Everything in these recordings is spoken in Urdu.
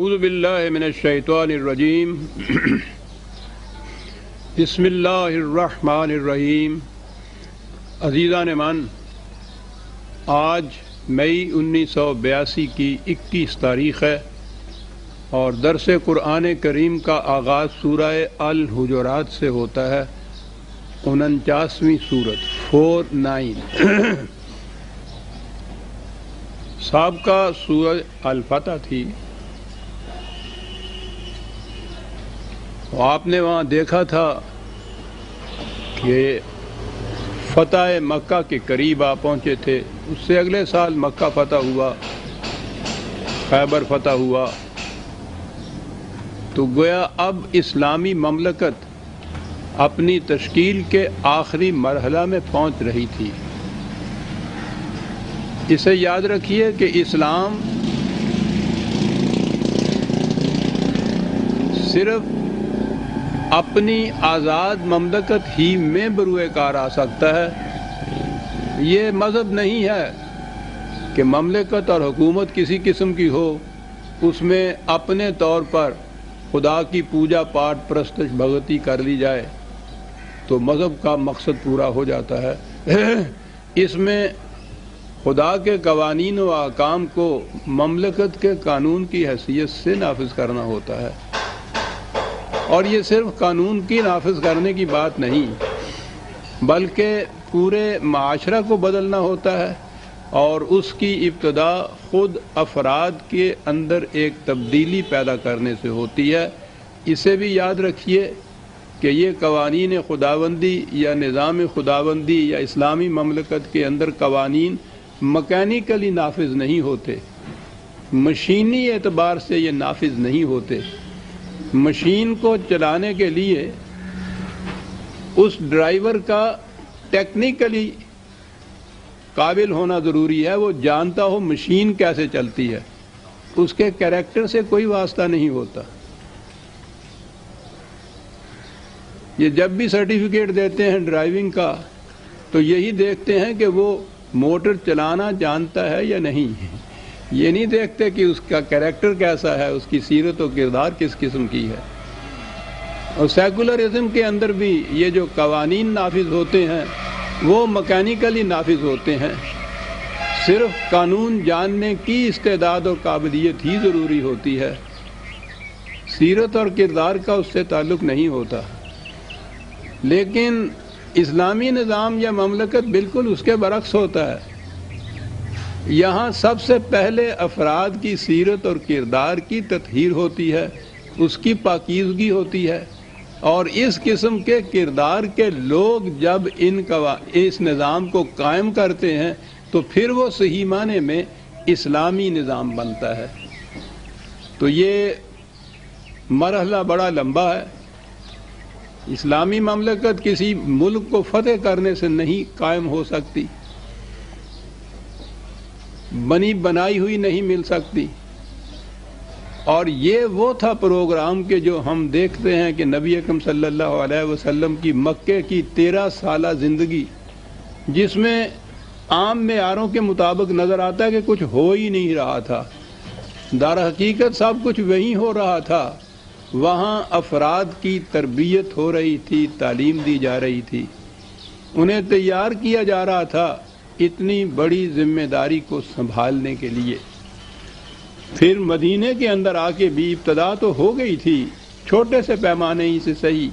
اعوذ باللہ من الشیطان الرجیم بسم اللہ الرحمن الرحیم۔ عزیزان من، آج مئی 1982 کی 21 تاریخ ہے اور درس قرآن کریم کا آغاز سورہ الحجرات سے ہوتا ہے، 49ویں سورت 49۔ سابقہ سورہ الفتح تھی، آپ نے وہاں دیکھا تھا کہ فتح مکہ کے قریب آپ پہنچے تھے۔ اس سے اگلے سال مکہ فتح ہوا، خیبر فتح ہوا، تو گویا اب اسلامی مملکت اپنی تشکیل کے آخری مرحلہ میں پہنچ رہی تھی۔ اسے یاد رکھیے کہ اسلام صرف اپنی آزاد مملکت ہی میں بروئے کار آ سکتا ہے۔ یہ مذہب نہیں ہے کہ مملکت اور حکومت کسی قسم کی ہو، اس میں اپنے طور پر خدا کی پوجا پاٹ پرستش بھگتی کر لی جائے تو مذہب کا مقصد پورا ہو جاتا ہے۔ اس میں خدا کے قوانین و احکام کو مملکت کے قانون کی حیثیت سے نافذ کرنا ہوتا ہے، اور یہ صرف قانون کی نافذ کرنے کی بات نہیں بلکہ پورے معاشرہ کو بدلنا ہوتا ہے، اور اس کی ابتدا خود افراد کے اندر ایک تبدیلی پیدا کرنے سے ہوتی ہے۔ اسے بھی یاد رکھیے کہ یہ قوانین خداوندی یا نظام خداوندی یا اسلامی مملکت کے اندر قوانین مکینیکلی نافذ نہیں ہوتے، مشینی اعتبار سے یہ نافذ نہیں ہوتے۔ مشین کو چلانے کے لیے اس ڈرائیور کا ٹیکنیکلی قابل ہونا ضروری ہے، وہ جانتا ہو مشین کیسے چلتی ہے، اس کے کیریکٹر سے کوئی واسطہ نہیں ہوتا۔ یہ جب بھی سرٹیفکیٹ دیتے ہیں ڈرائیونگ کا تو یہی دیکھتے ہیں کہ وہ موٹر چلانا جانتا ہے یا نہیں، یہ نہیں دیکھتے کہ اس کا کیریکٹر کیسا ہے، اس کی سیرت و کردار کس قسم کی ہے۔ اور سیکولرزم کے اندر بھی یہ جو قوانین نافذ ہوتے ہیں وہ مکینیکلی نافذ ہوتے ہیں، صرف قانون جاننے کی استعداد اور قابلیت ہی ضروری ہوتی ہے، سیرت اور کردار کا اس سے تعلق نہیں ہوتا۔ لیکن اسلامی نظام یا مملکت بالکل اس کے برعکس ہوتا ہے۔ یہاں سب سے پہلے افراد کی سیرت اور کردار کی تطہیر ہوتی ہے، اس کی پاکیزگی ہوتی ہے، اور اس قسم کے کردار کے لوگ جب اس نظام کو قائم کرتے ہیں تو پھر وہ صحیح معنی میں اسلامی نظام بنتا ہے۔ تو یہ مرحلہ بڑا لمبا ہے۔ اسلامی مملکت کسی ملک کو فتح کرنے سے نہیں قائم ہو سکتی، بنی بنائی ہوئی نہیں مل سکتی۔ اور یہ وہ تھا پروگرام کہ جو ہم دیکھتے ہیں کہ نبی اکرم صلی اللہ علیہ وسلم کی مکے کی 13 سالہ زندگی، جس میں عام معیاروں کے مطابق نظر آتا ہے کہ کچھ ہو ہی نہیں رہا تھا، در حقیقت سب کچھ وہیں ہو رہا تھا۔ وہاں افراد کی تربیت ہو رہی تھی، تعلیم دی جا رہی تھی، انہیں تیار کیا جا رہا تھا اتنی بڑی ذمہ داری کو سنبھالنے کے لیے۔ پھر مدینے کے اندر آ کے بھی ابتدا تو ہو گئی تھی، چھوٹے سے پیمانے ہی سے صحیح،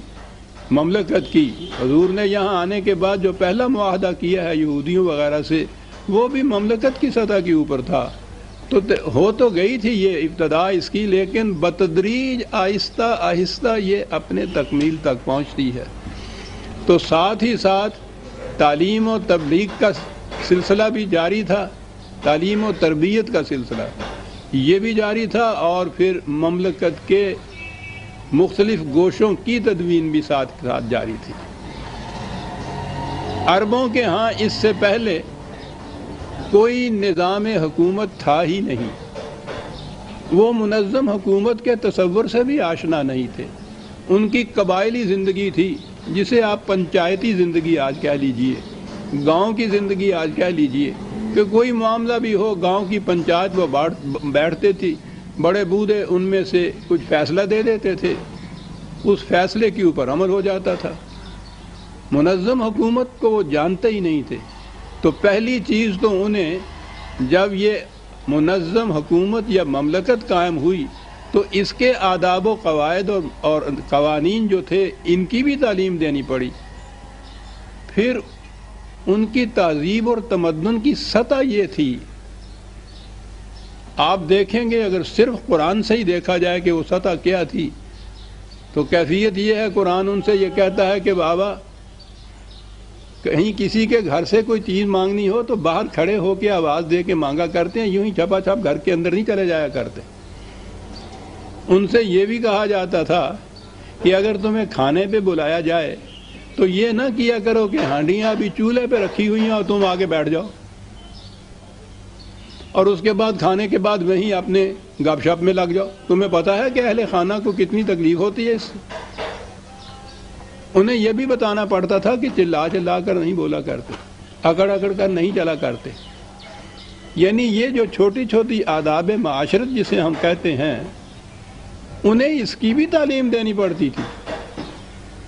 مملکت کی۔ حضور نے یہاں آنے کے بعد جو پہلا معاہدہ کیا ہے یہودیوں وغیرہ سے، وہ بھی مملکت کی سطح کے اوپر تھا، تو ہو تو گئی تھی یہ ابتدا اس کی، لیکن بتدریج آہستہ آہستہ یہ اپنے تکمیل تک پہنچتی ہے۔ تو ساتھ ہی ساتھ تعلیم و تبلیغ کا سلسلہ بھی جاری تھا، تعلیم و تربیت کا سلسلہ یہ بھی جاری تھا، اور پھر مملکت کے مختلف گوشوں کی تدوین بھی ساتھ ساتھ جاری تھی۔ عربوں کے ہاں اس سے پہلے کوئی نظام حکومت تھا ہی نہیں، وہ منظم حکومت کے تصور سے بھی آشنا نہیں تھے۔ ان کی قبائلی زندگی تھی، جسے آپ پنچایتی زندگی آج کہہ لیجئے، گاؤں کی زندگی آج کہہ لیجئے، کہ کوئی معاملہ بھی ہو گاؤں کی پنچایت وہ بیٹھتے تھی، بڑے بوڑھے ان میں سے کچھ فیصلہ دے دیتے تھے، اس فیصلے کے اوپر عمل ہو جاتا تھا۔ منظم حکومت کو وہ جانتے ہی نہیں تھے۔ تو پہلی چیز تو انہیں جب یہ منظم حکومت یا مملکت قائم ہوئی تو اس کے آداب و قواعد اور قوانین جو تھے ان کی بھی تعلیم دینی پڑی۔ پھر ان کی تہذیب اور تمدن کی سطح یہ تھی، آپ دیکھیں گے اگر صرف قرآن سے ہی دیکھا جائے کہ وہ سطح کیا تھی تو کیفیت یہ ہے، قرآن ان سے یہ کہتا ہے کہ بابا کہیں کسی کے گھر سے کوئی چیز مانگنی ہو تو باہر کھڑے ہو کے آواز دے کے مانگا کرتے ہیں، یوں ہی چھپا چھپ گھر کے اندر نہیں چلے جایا کرتے۔ ان سے یہ بھی کہا جاتا تھا کہ اگر تمہیں کھانے پہ بلایا جائے تو یہ نہ کیا کرو کہ ہانڈیاں ابھی چولہے پہ رکھی ہوئی ہیں اور تم آگے بیٹھ جاؤ اور اس کے بعد کھانے کے بعد وہیں اپنے گپ شپ میں لگ جاؤ۔ تمہیں پتہ ہے کہ اہل خانہ کو کتنی تکلیف ہوتی ہے اس سے۔ انہیں یہ بھی بتانا پڑتا تھا کہ چلا چلا کر نہیں بولا کرتے، اکڑ اکڑ کر نہیں چلا کرتے۔ یعنی یہ جو چھوٹی چھوٹی آداب معاشرت جسے ہم کہتے ہیں انہیں اس کی بھی تعلیم دینی پڑتی تھی۔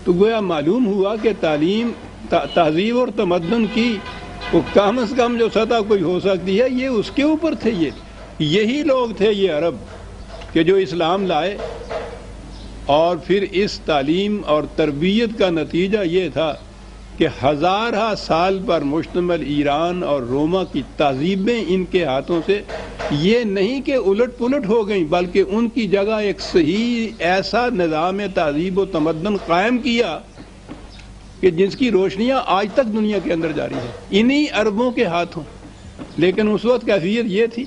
تو گویا معلوم ہوا کہ تعلیم تہذیب اور تمدن کی وہ کم از کم جو سطح کوئی ہو سکتی ہے یہ اس کے اوپر تھے۔ یہی لوگ تھے یہ عرب کہ جو اسلام لائے، اور پھر اس تعلیم اور تربیت کا نتیجہ یہ تھا کہ ہزارہ سال پر مشتمل ایران اور روما کی تہذیبیں ان کے ہاتھوں سے یہ نہیں کہ الٹ پلٹ ہو گئیں بلکہ ان کی جگہ ایک صحیح ایسا نظام تہذیب و تمدن قائم کیا کہ جس کی روشنیاں آج تک دنیا کے اندر جاری ہیں انہی عربوں کے ہاتھوں۔ لیکن اس وقت کیفیت یہ تھی۔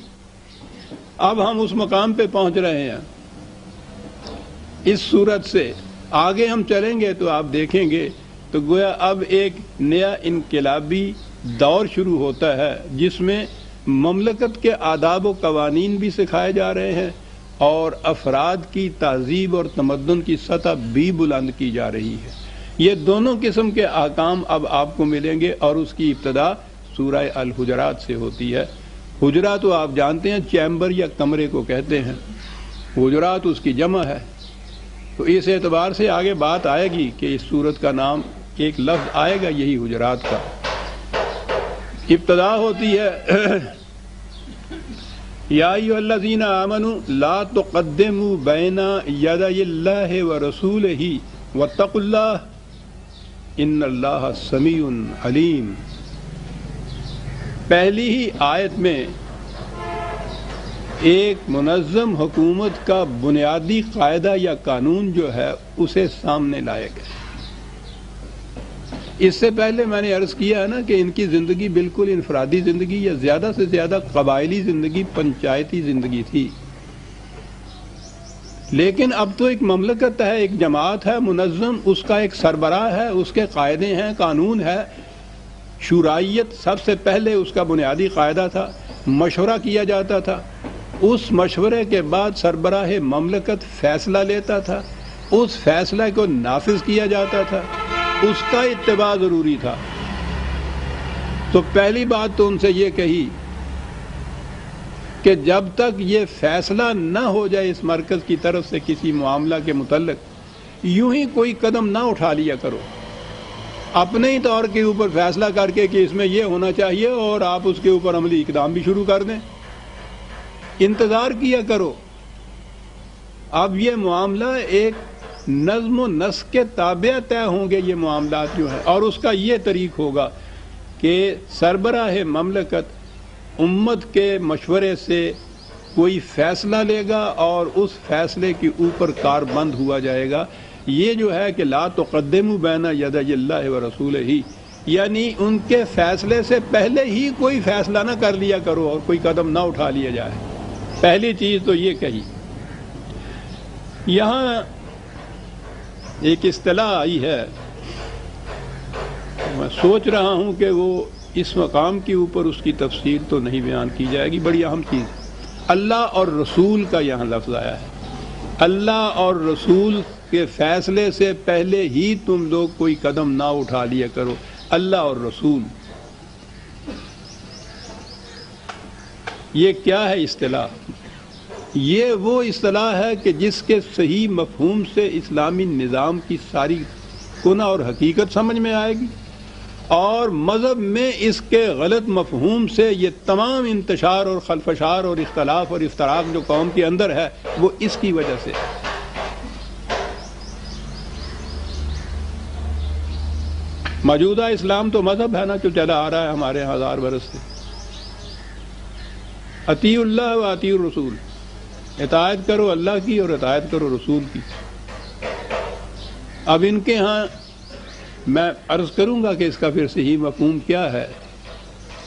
اب ہم اس مقام پہ پہنچ رہے ہیں۔ اس صورت سے آگے ہم چلیں گے تو آپ دیکھیں گے تو گویا اب ایک نیا انقلابی دور شروع ہوتا ہے جس میں مملکت کے آداب و قوانین بھی سکھائے جا رہے ہیں اور افراد کی تہذیب اور تمدن کی سطح بھی بلند کی جا رہی ہے۔ یہ دونوں قسم کے احکام اب آپ کو ملیں گے اور اس کی ابتدا سورہ الحجرات سے ہوتی ہے۔ حجرہ تو آپ جانتے ہیں چیمبر یا کمرے کو کہتے ہیں، حجرات اس کی جمع ہے۔ تو اس اعتبار سے آگے بات آئے گی کہ اس سورت کا نام ایک لفظ آئے گا یہی حجرات کا۔ ابتدا ہوتی ہے یا ایھا الذین آمنوا لا تقدموا بین یدی اللہ ورسولہ واتقوا اللہ ان اللہ سمیع علیم۔ پہلی ہی آیت میں ایک منظم حکومت کا بنیادی قاعدہ یا قانون جو ہے اسے سامنے لائے گئے۔ اس سے پہلے میں نے عرض کیا ہے نا کہ ان کی زندگی بالکل انفرادی زندگی یا زیادہ سے زیادہ قبائلی زندگی، پنچایتی زندگی تھی۔ لیکن اب تو ایک مملکت ہے، ایک جماعت ہے منظم، اس کا ایک سربراہ ہے، اس کے قاعدے ہیں، قانون ہے۔ شورائیت سب سے پہلے اس کا بنیادی قاعدہ تھا، مشورہ کیا جاتا تھا، اس مشورے کے بعد سربراہ مملکت فیصلہ لیتا تھا، اس فیصلے کو نافذ کیا جاتا تھا، اس کا اتباع ضروری تھا۔ تو پہلی بات تو ان سے یہ کہی کہ جب تک یہ فیصلہ نہ ہو جائے اس مرکز کی طرف سے کسی معاملہ کے متعلق یوں ہی کوئی قدم نہ اٹھا لیا کرو، اپنے ہی طور کے اوپر فیصلہ کر کے کہ اس میں یہ ہونا چاہیے اور آپ اس کے اوپر عملی اقدام بھی شروع کر دیں۔ انتظار کیا کرو۔ اب یہ معاملہ ایک نظم و نسق کے تابع طے ہوں گے یہ معاملات جو ہیں، اور اس کا یہ طریق ہوگا کہ سربراہ مملکت امت کے مشورے سے کوئی فیصلہ لے گا اور اس فیصلے کے اوپر کاربند ہوا جائے گا۔ یہ جو ہے کہ لا تقدموا بین یدی اللہ ورسولہ، یعنی ان کے فیصلے سے پہلے ہی کوئی فیصلہ نہ کر لیا کرو اور کوئی قدم نہ اٹھا لیا جائے۔ پہلی چیز تو یہ کہی۔ یہاں ایک اصطلاح آئی ہے، میں سوچ رہا ہوں کہ وہ اس مقام کے اوپر اس کی تفسیر تو نہیں بیان کی جائے گی، بڑی اہم چیز ہے۔ اللہ اور رسول کا یہاں لفظ آیا ہے۔ اللہ اور رسول کے فیصلے سے پہلے ہی تم لوگ کوئی قدم نہ اٹھا لیا کرو۔ اللہ اور رسول، یہ کیا ہے اصطلاح؟ یہ وہ اصطلاح ہے کہ جس کے صحیح مفہوم سے اسلامی نظام کی ساری کنہ اور حقیقت سمجھ میں آئے گی، اور مذہب میں اس کے غلط مفہوم سے یہ تمام انتشار اور خلفشار اور اختلاف اور افتراق جو قوم کے اندر ہے وہ اس کی وجہ سے ہے۔ موجودہ اسلام تو مذہب ہے نا جو چلا آ رہا ہے ہمارے 1000 برس سے، اطیع اللہ و اطیع الرسول، اطاعت کرو اللہ کی اور اطاعت کرو رسول کی۔ اب ان کے ہاں میں عرض کروں گا کہ اس کا پھر صحیح مفہوم کیا ہے۔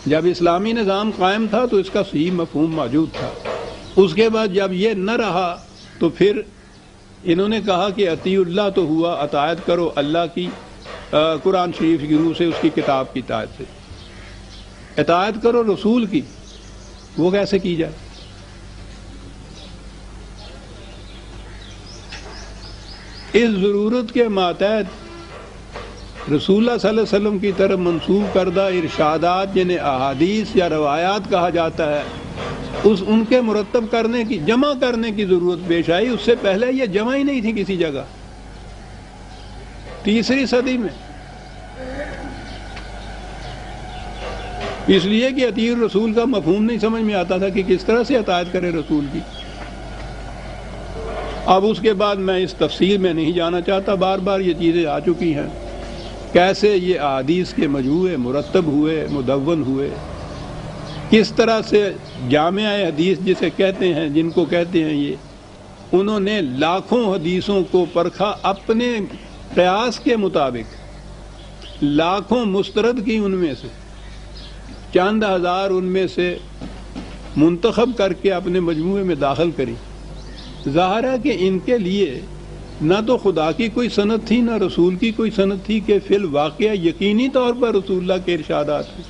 جب اسلامی نظام قائم تھا تو اس کا صحیح مفہوم موجود تھا، اس کے بعد جب یہ نہ رہا تو پھر انہوں نے کہا کہ اطیع اللہ تو ہوا، اطاعت کرو اللہ کی قرآن شریف کی روح سے، اس کی کتاب کی اطاعت سے، اطاعت کرو رسول کی، وہ کیسے کی جائے؟ اس ضرورت کے ماتحت رسول اللہ صلی اللہ علیہ وسلم کی طرف منسوب کردہ ارشادات جنہیں احادیث یا روایات کہا جاتا ہے، ان کے مرتب کرنے کی، جمع کرنے کی ضرورت پیش آئی۔ اس سے پہلے یہ جمع ہی نہیں تھی کسی جگہ، 3 صدی میں، اس لیے کہ اطیع الرسول کا مفہوم نہیں سمجھ میں آتا تھا کہ کس طرح سے اطاعت کرے رسول کی۔ اب اس کے بعد میں اس تفصیل میں نہیں جانا چاہتا، بار بار یہ چیزیں آ چکی ہیں، کیسے یہ احادیث کے مجموعے مرتب ہوئے، مدون ہوئے، کس طرح سے جامع حدیث جسے کہتے ہیں، جن کو کہتے ہیں یہ، انہوں نے لاکھوں حدیثوں کو پرکھا اپنے قیاس کے مطابق، لاکھوں مسترد کی، ان میں سے چند ہزار ان میں سے منتخب کر کے اپنے مجموعے میں داخل کری۔ ظاہر ہے کہ ان کے لیے نہ تو خدا کی کوئی سند تھی، نہ رسول کی کوئی سند تھی کہ فی الواقعہ یقینی طور پر رسول اللہ کے ارشادات ہیں۔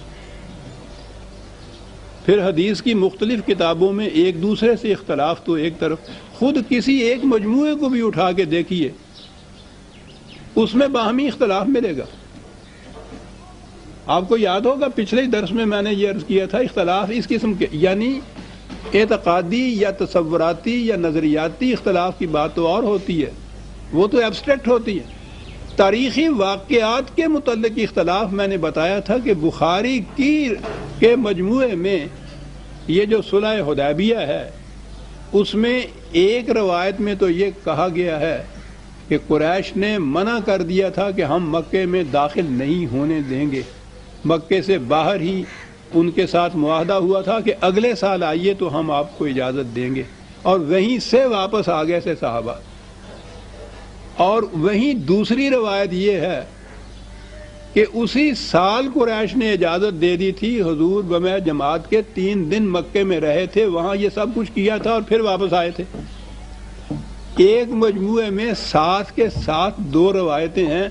پھر حدیث کی مختلف کتابوں میں ایک دوسرے سے اختلاف تو ایک طرف، خود کسی ایک مجموعے کو بھی اٹھا کے دیکھیے، اس میں باہمی اختلاف ملے گا۔ آپ کو یاد ہوگا پچھلے درس میں نے یہ عرض کیا تھا، اختلاف اس قسم کے، یعنی اعتقادی یا تصوراتی یا نظریاتی اختلاف کی بات تو اور ہوتی ہے، وہ تو ایبسٹریکٹ ہوتی ہے۔ تاریخی واقعات کے متعلق اختلاف میں نے بتایا تھا کہ بخاری کے مجموعے میں یہ جو صلح حدیبیہ ہے، اس میں ایک روایت میں تو یہ کہا گیا ہے کہ قریش نے منع کر دیا تھا کہ ہم مکے میں داخل نہیں ہونے دیں گے، مکے سے باہر ہی ان کے ساتھ معاہدہ ہوا تھا کہ اگلے سال آئیے تو ہم آپ کو اجازت دیں گے، اور وہیں سے واپس آ گئے تھے صحابہ۔ اور وہیں دوسری روایت یہ ہے کہ اسی سال قریش نے اجازت دے دی تھی، حضور بمع جماعت کے 3 دن مکے میں رہے تھے، وہاں یہ سب کچھ کیا تھا اور پھر واپس آئے تھے۔ ایک مجموعے میں ساتھ کے ساتھ 2 روایتیں ہیں،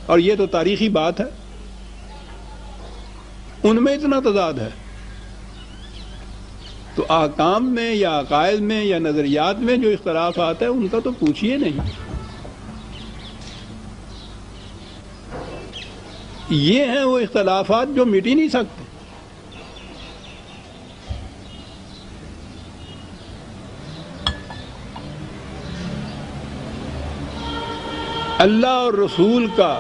اور یہ تو تاریخی بات ہے، ان میں اتنا تضاد ہے، تو احکام میں یا عقائد میں یا نظریات میں جو اختلافات ہیں ان کا تو پوچھیے نہیں۔ یہ ہیں وہ اختلافات جو مٹ ہی نہیں سکتے۔ اللہ اور رسول کا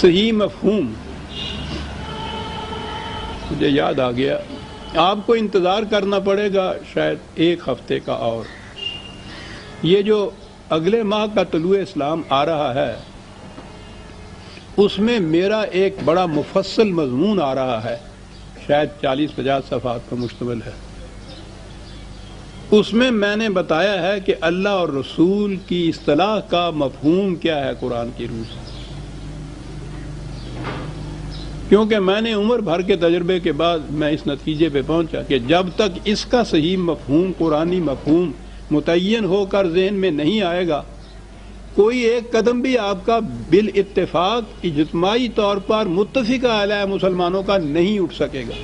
صحیح مفہوم مجھے یاد آ گیا، آپ کو انتظار کرنا پڑے گا شاید 1 ہفتے کا، اور یہ جو اگلے ماہ کا طلوع اسلام آ رہا ہے اس میں میرا ایک بڑا مفصل مضمون آ رہا ہے، شاید 40-50 صفحات پر مشتمل ہے۔ اس میں نے بتایا ہے کہ اللہ اور رسول کی اصطلاح کا مفہوم کیا ہے قرآن کی روح سے، کیونکہ میں نے عمر بھر کے تجربے کے بعد میں اس نتیجے پہ پہنچا کہ جب تک اس کا صحیح مفہوم، قرآنی مفہوم متعین ہو کر ذہن میں نہیں آئے گا، کوئی ایک قدم بھی آپ کا بالاتفاق اجتماعی طور پر متفقہ علیہ مسلمانوں کا نہیں اٹھ سکے گا۔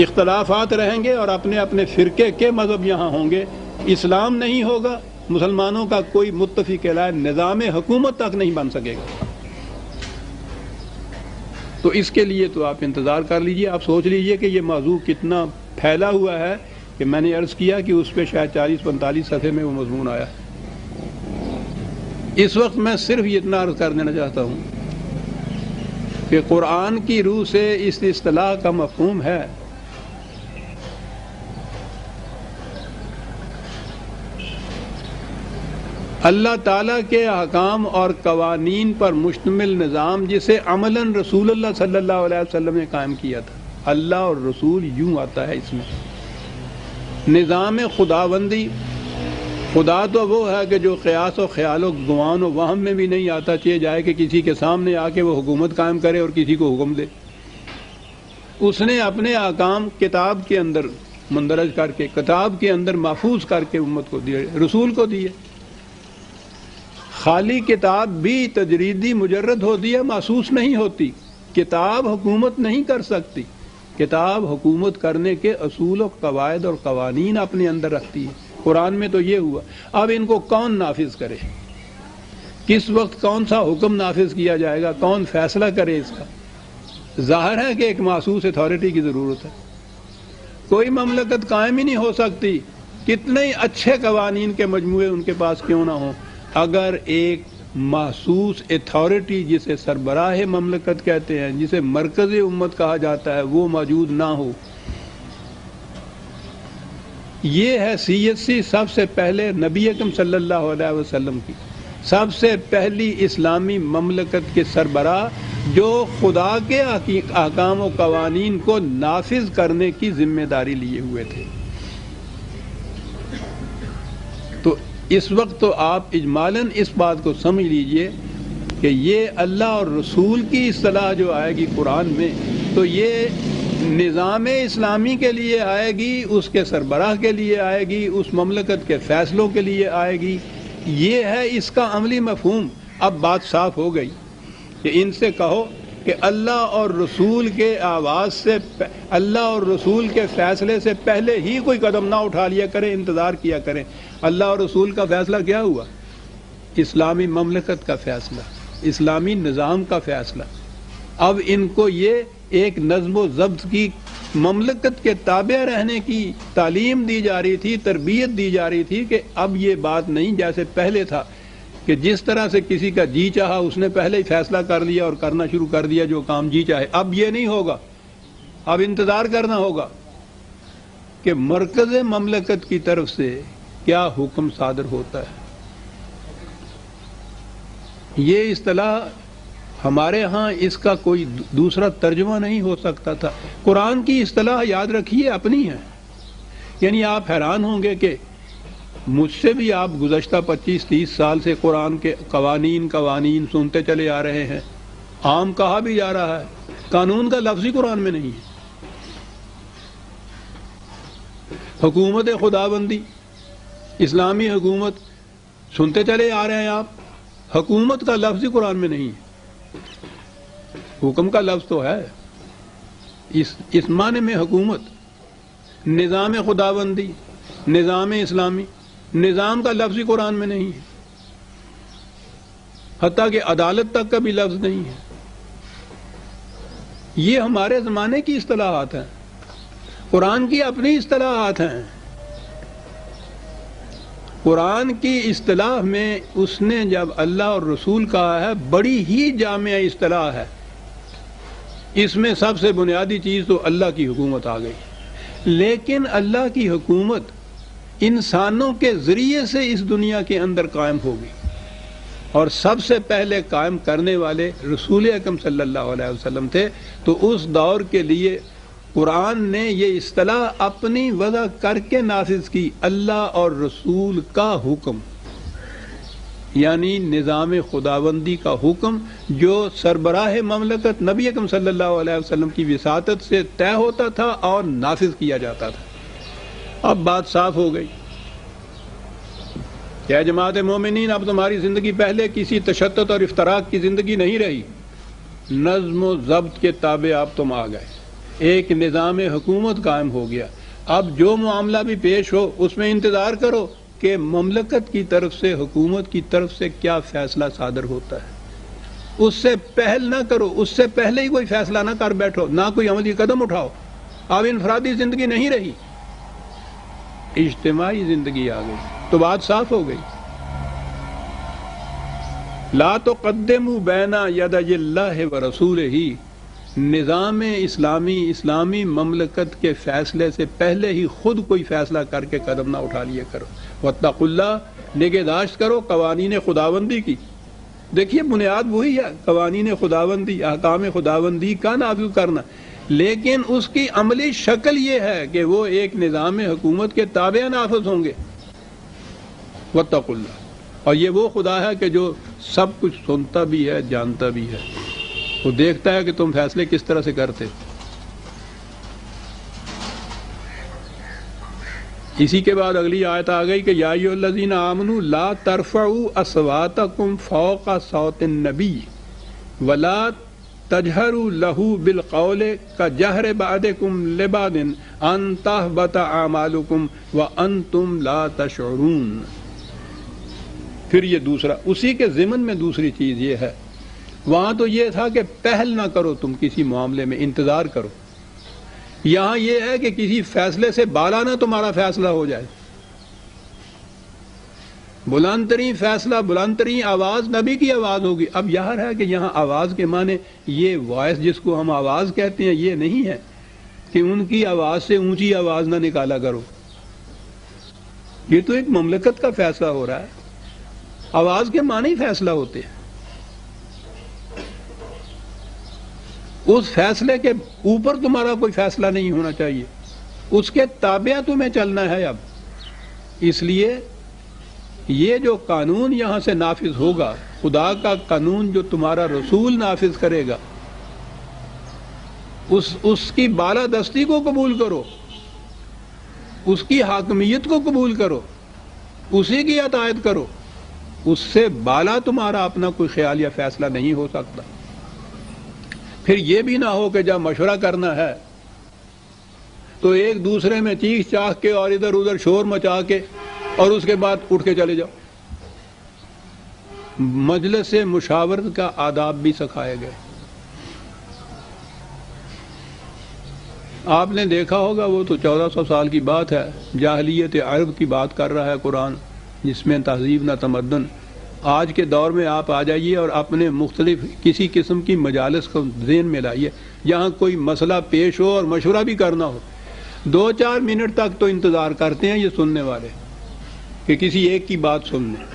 اختلافات رہیں گے اور اپنے اپنے فرقے کے مذہب یہاں ہوں گے، اسلام نہیں ہوگا، مسلمانوں کا کوئی متفق علیہ نظام حکومت تک نہیں بن سکے گا۔ تو اس کے لیے تو آپ انتظار کر لیجئے. آپ سوچ لیجئے کہ یہ موضوع کتنا پھیلا ہوا ہے کہ میں نے عرض کیا کہ اس پہ شاید 40-45 صفحے میں وہ مضمون آیا. اس وقت میں صرف اتنا عرض کر دینا چاہتا ہوں کہ قرآن کی روح سے اس اصطلاح کا مفہوم ہے اللہ تعالیٰ کے احکام اور قوانین پر مشتمل نظام جسے عملاً رسول اللہ صلی اللہ علیہ وسلم نے قائم کیا تھا. اللہ اور رسول یوں آتا ہے اس میں نظام خداوندی. خدا تو وہ ہے کہ جو قیاس و خیال و گمان و وہم میں بھی نہیں آتا چاہے جائے کہ کسی کے سامنے آ کے وہ حکومت قائم کرے اور کسی کو حکم دے. اس نے اپنے احکام کتاب کے اندر مندرج کر کے کتاب کے اندر محفوظ کر کے امت کو دیے, رسول کو دیے. خالی کتاب بھی تجریدی مجرد ہوتی ہے, محسوس نہیں ہوتی. کتاب حکومت نہیں کر سکتی. کتاب حکومت کرنے کے اصول و قواعد اور قوانین اپنے اندر رکھتی ہے. قرآن میں تو یہ ہوا. اب ان کو کون نافذ کرے, کس وقت کون سا حکم نافذ کیا جائے گا, کون فیصلہ کرے اس کا؟ ظاہر ہے کہ ایک محسوس اتھارٹی کی ضرورت ہے. کوئی مملکت قائم ہی نہیں ہو سکتی کتنے ہی اچھے قوانین کے مجموعے ان کے پاس کیوں نہ ہوں, اگر ایک محسوس اتھارٹی جسے سربراہ مملکت کہتے ہیں, جسے مرکز امت کہا جاتا ہے, وہ موجود نہ ہو. یہ ہے حیثیت سب سے پہلے نبی اکرم صلی اللہ علیہ وسلم کی, سب سے پہلی اسلامی مملکت کے سربراہ جو خدا کے احکام و قوانین کو نافذ کرنے کی ذمہ داری لیے ہوئے تھے. تو اس وقت تو آپ اجمالاً اس بات کو سمجھ لیجئے کہ یہ اللہ اور رسول کی اصطلاح جو آئے گی قرآن میں, تو یہ نظام اسلامی کے لیے آئے گی, اس کے سربراہ کے لیے آئے گی, اس مملکت کے فیصلوں کے لیے آئے گی. یہ ہے اس کا عملی مفہوم. اب بات صاف ہو گئی کہ ان سے کہو کہ اللہ اور رسول کے آواز سے, اللہ اور رسول کے فیصلے سے پہلے ہی کوئی قدم نہ اٹھا لیا کریں, انتظار کیا کریں. اللہ اور رسول کا فیصلہ کیا ہوا؟ اسلامی مملکت کا فیصلہ, اسلامی نظام کا فیصلہ. اب ان کو یہ ایک نظم و ضبط کی مملکت کے تابع رہنے کی تعلیم دی جا رہی تھی, تربیت دی جا رہی تھی کہ اب یہ بات نہیں جیسے پہلے تھا کہ جس طرح سے کسی کا جی چاہا اس نے پہلے ہی فیصلہ کر لیا اور کرنا شروع کر دیا جو کام جی چاہے. اب یہ نہیں ہوگا, اب انتظار کرنا ہوگا کہ مرکز مملکت کی طرف سے کیا حکم صادر ہوتا ہے. یہ اصطلاح ہمارے ہاں اس کا کوئی دوسرا ترجمہ نہیں ہو سکتا تھا. قرآن کی اصطلاح یاد رکھیے اپنی ہے. یعنی آپ حیران ہوں گے کہ مجھ سے بھی آپ گزشتہ 25-30 سال سے قرآن کے قوانین سنتے چلے آ رہے ہیں. عام کہا بھی جا رہا ہے, قانون کا لفظ ہی قرآن میں نہیں ہے. حکومت خداوندی, اسلامی حکومت سنتے چلے آ رہے ہیں آپ, حکومت کا لفظ ہی قرآن میں نہیں ہے. حکم کا لفظ تو ہے, اس معنی میں حکومت, نظام خداوندی, نظام اسلامی, نظام کا لفظ ہی قرآن میں نہیں ہے. حتیٰ کہ عدالت تک کا بھی لفظ نہیں ہے. یہ ہمارے زمانے کی اصطلاحات ہیں, قرآن کی اپنی اصطلاحات ہیں. قرآن کی اصطلاح میں اس نے جب اللہ اور رسول کہا ہے, بڑی ہی جامع اصطلاح ہے. اس میں سب سے بنیادی چیز تو اللہ کی حکومت آ گئی. لیکن اللہ کی حکومت انسانوں کے ذریعے سے اس دنیا کے اندر قائم ہوگی, اور سب سے پہلے قائم کرنے والے رسول اکرم صلی اللہ علیہ وسلم تھے. تو اس دور کے لیے قرآن نے یہ اصطلاح اپنی وضع کر کے نافذ کی, اللہ اور رسول کا حکم, یعنی نظام خداوندی کا حکم جو سربراہ مملکت نبی اکرم صلی اللہ علیہ وسلم کی وساطت سے طے ہوتا تھا اور نافذ کیا جاتا تھا. اب بات صاف ہو گئی. کیا جماعت مومنین, اب تمہاری زندگی پہلے کسی تشدد اور افتراق کی زندگی نہیں رہی. نظم و ضبط کے تابع اب تم آ گئے, ایک نظام حکومت قائم ہو گیا. اب جو معاملہ بھی پیش ہو اس میں انتظار کرو کہ مملکت کی طرف سے, حکومت کی طرف سے کیا فیصلہ صادر ہوتا ہے. اس سے پہل نہ کرو، اس سے پہلے ہی کوئی فیصلہ نہ کر بیٹھو، نہ کوئی عملی قدم اٹھاؤ۔ اب انفرادی زندگی نہیں رہی، اجتماعی زندگی آ گئی، تو بات صاف ہو گئی۔ لا تقدموا بین یدی اللہ ورسولہ، نظام اسلامی مملکت کے فیصلے سے پہلے ہی خود کوئی فیصلہ کر کے قدم نہ اٹھا لیے کرو۔ واتقوا اللہ، نگہداشت کرو قوانین خداوندی کی۔ دیکھیے بنیاد وہی ہے، قوانین خداوندی، احکام خداوندی کا نافذ کرنا، لیکن اس کی عملی شکل یہ ہے کہ وہ ایک نظام حکومت کے تابع نافذ ہوں گے۔ واتقوا اللہ، اور یہ وہ خدا ہے کہ جو سب کچھ سنتا بھی ہے، جانتا بھی ہے، وہ دیکھتا ہے کہ تم فیصلے کس طرح سے کرتے۔ اسی کے بعد اگلی آیت آ گئی کہ یا ایھا الذین آمنوا لا ترفعوا اصواتکم فوق صوت النبی ولا تجہروا لہ بالقول کجہر بعضکم لبعض ان تحبط اعمالکم وانتم لا تشعرون۔ پھر یہ دوسرا، اسی کے ضمن میں دوسری چیز یہ ہے، وہاں تو یہ تھا کہ پہل نہ کرو تم کسی معاملے میں، انتظار کرو۔ یہاں یہ ہے کہ کسی فیصلے سے بالا نہ تمہارا فیصلہ ہو جائے۔ بلند ترین فیصلہ، بلند ترین آواز نبی کی آواز ہوگی۔ اب یہاں ہے کہ یہاں آواز کے معنی یہ وائس جس کو ہم آواز کہتے ہیں یہ نہیں ہے کہ ان کی آواز سے اونچی آواز نہ نکالا کرو۔ یہ تو ایک مملکت کا فیصلہ ہو رہا ہے، آواز کے معنی فیصلہ ہوتے ہیں۔ اس فیصلے کے اوپر تمہارا کوئی فیصلہ نہیں ہونا چاہیے، اس کے تابع تمہیں چلنا ہے۔ اب اس لیے یہ جو قانون یہاں سے نافذ ہوگا، خدا کا قانون جو تمہارا رسول نافذ کرے گا، اس کی بالادستی کو قبول کرو، اس کی حاکمیت کو قبول کرو، اسی کی اطاعت کرو۔ اس سے بالا تمہارا اپنا کوئی خیال یا فیصلہ نہیں ہو سکتا۔ پھر یہ بھی نہ ہو کہ جب مشورہ کرنا ہے تو ایک دوسرے میں چیخ چاخ کے اور ادھر ادھر شور مچا کے اور اس کے بعد اٹھ کے چلے جاؤ۔ مجلس مشاورت کا آداب بھی سکھائے گئے۔ آپ نے دیکھا ہوگا، وہ تو 1400 سال کی بات ہے، جاہلیت عرب کی بات کر رہا ہے قرآن، جس میں تہذیب نہ تمدن۔ آج کے دور میں آپ آ جائیے اور اپنے مختلف کسی قسم کی مجالس کو ذہن میں لائیے، جہاں کوئی مسئلہ پیش ہو اور مشورہ بھی کرنا ہو، 2-4 منٹ تک تو انتظار کرتے ہیں یہ سننے والے کہ کسی ایک کی بات سن لیں،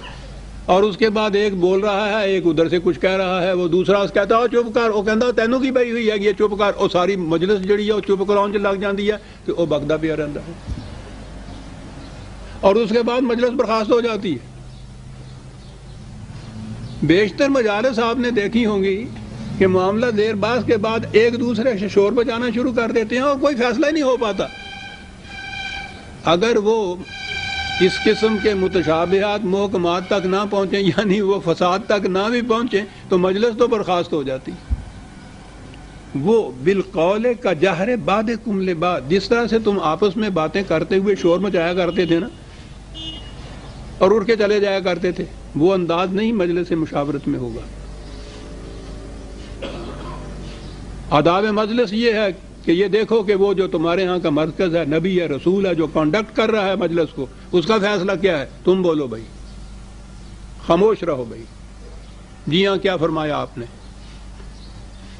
اور اس کے بعد ایک بول رہا ہے، ایک ادھر سے کچھ کہہ رہا ہے، وہ دوسرا اس کہتا ہے چپ کر، وہ کہتا تینوں کی بھائی ہوئی ہے یہ چپ کر، اور ساری مجلس جڑی ہے وہ چپ کراؤں چ لگ جاتی ہے کہ وہ بغدہ پہ رہتا ہے، اور اس کے بعد مجلس برخاست ہو جاتی ہے۔ بیشتر مجالس آپ نے دیکھی ہوں گی کہ معاملہ دیر باز کے بعد ایک دوسرے سے شور بجانا شروع کر دیتے ہیں اور کوئی فیصلہ ہی نہیں ہو پاتا۔ اگر وہ اس قسم کے متشابہات محکمات تک نہ پہنچیں، یعنی وہ فساد تک نہ بھی پہنچیں، تو مجلس تو برخاست ہو جاتی۔ وہ بالقول کا جہر بعضکم لبعض، جس طرح سے تم آپس میں باتیں کرتے ہوئے شور مچایا کرتے تھے نا اور اٹھ کے چلے جایا کرتے تھے، وہ انداز نہیں مجلس مشاورت میں ہوگا۔ آداب مجلس یہ ہے کہ یہ دیکھو کہ وہ جو تمہارے ہاں کا مرکز ہے، نبی ہے، رسول ہے، جو کنڈکٹ کر رہا ہے مجلس کو، اس کا فیصلہ کیا ہے، تم بولو بھائی، خاموش رہو بھائی، جی ہاں کیا فرمایا آپ نے۔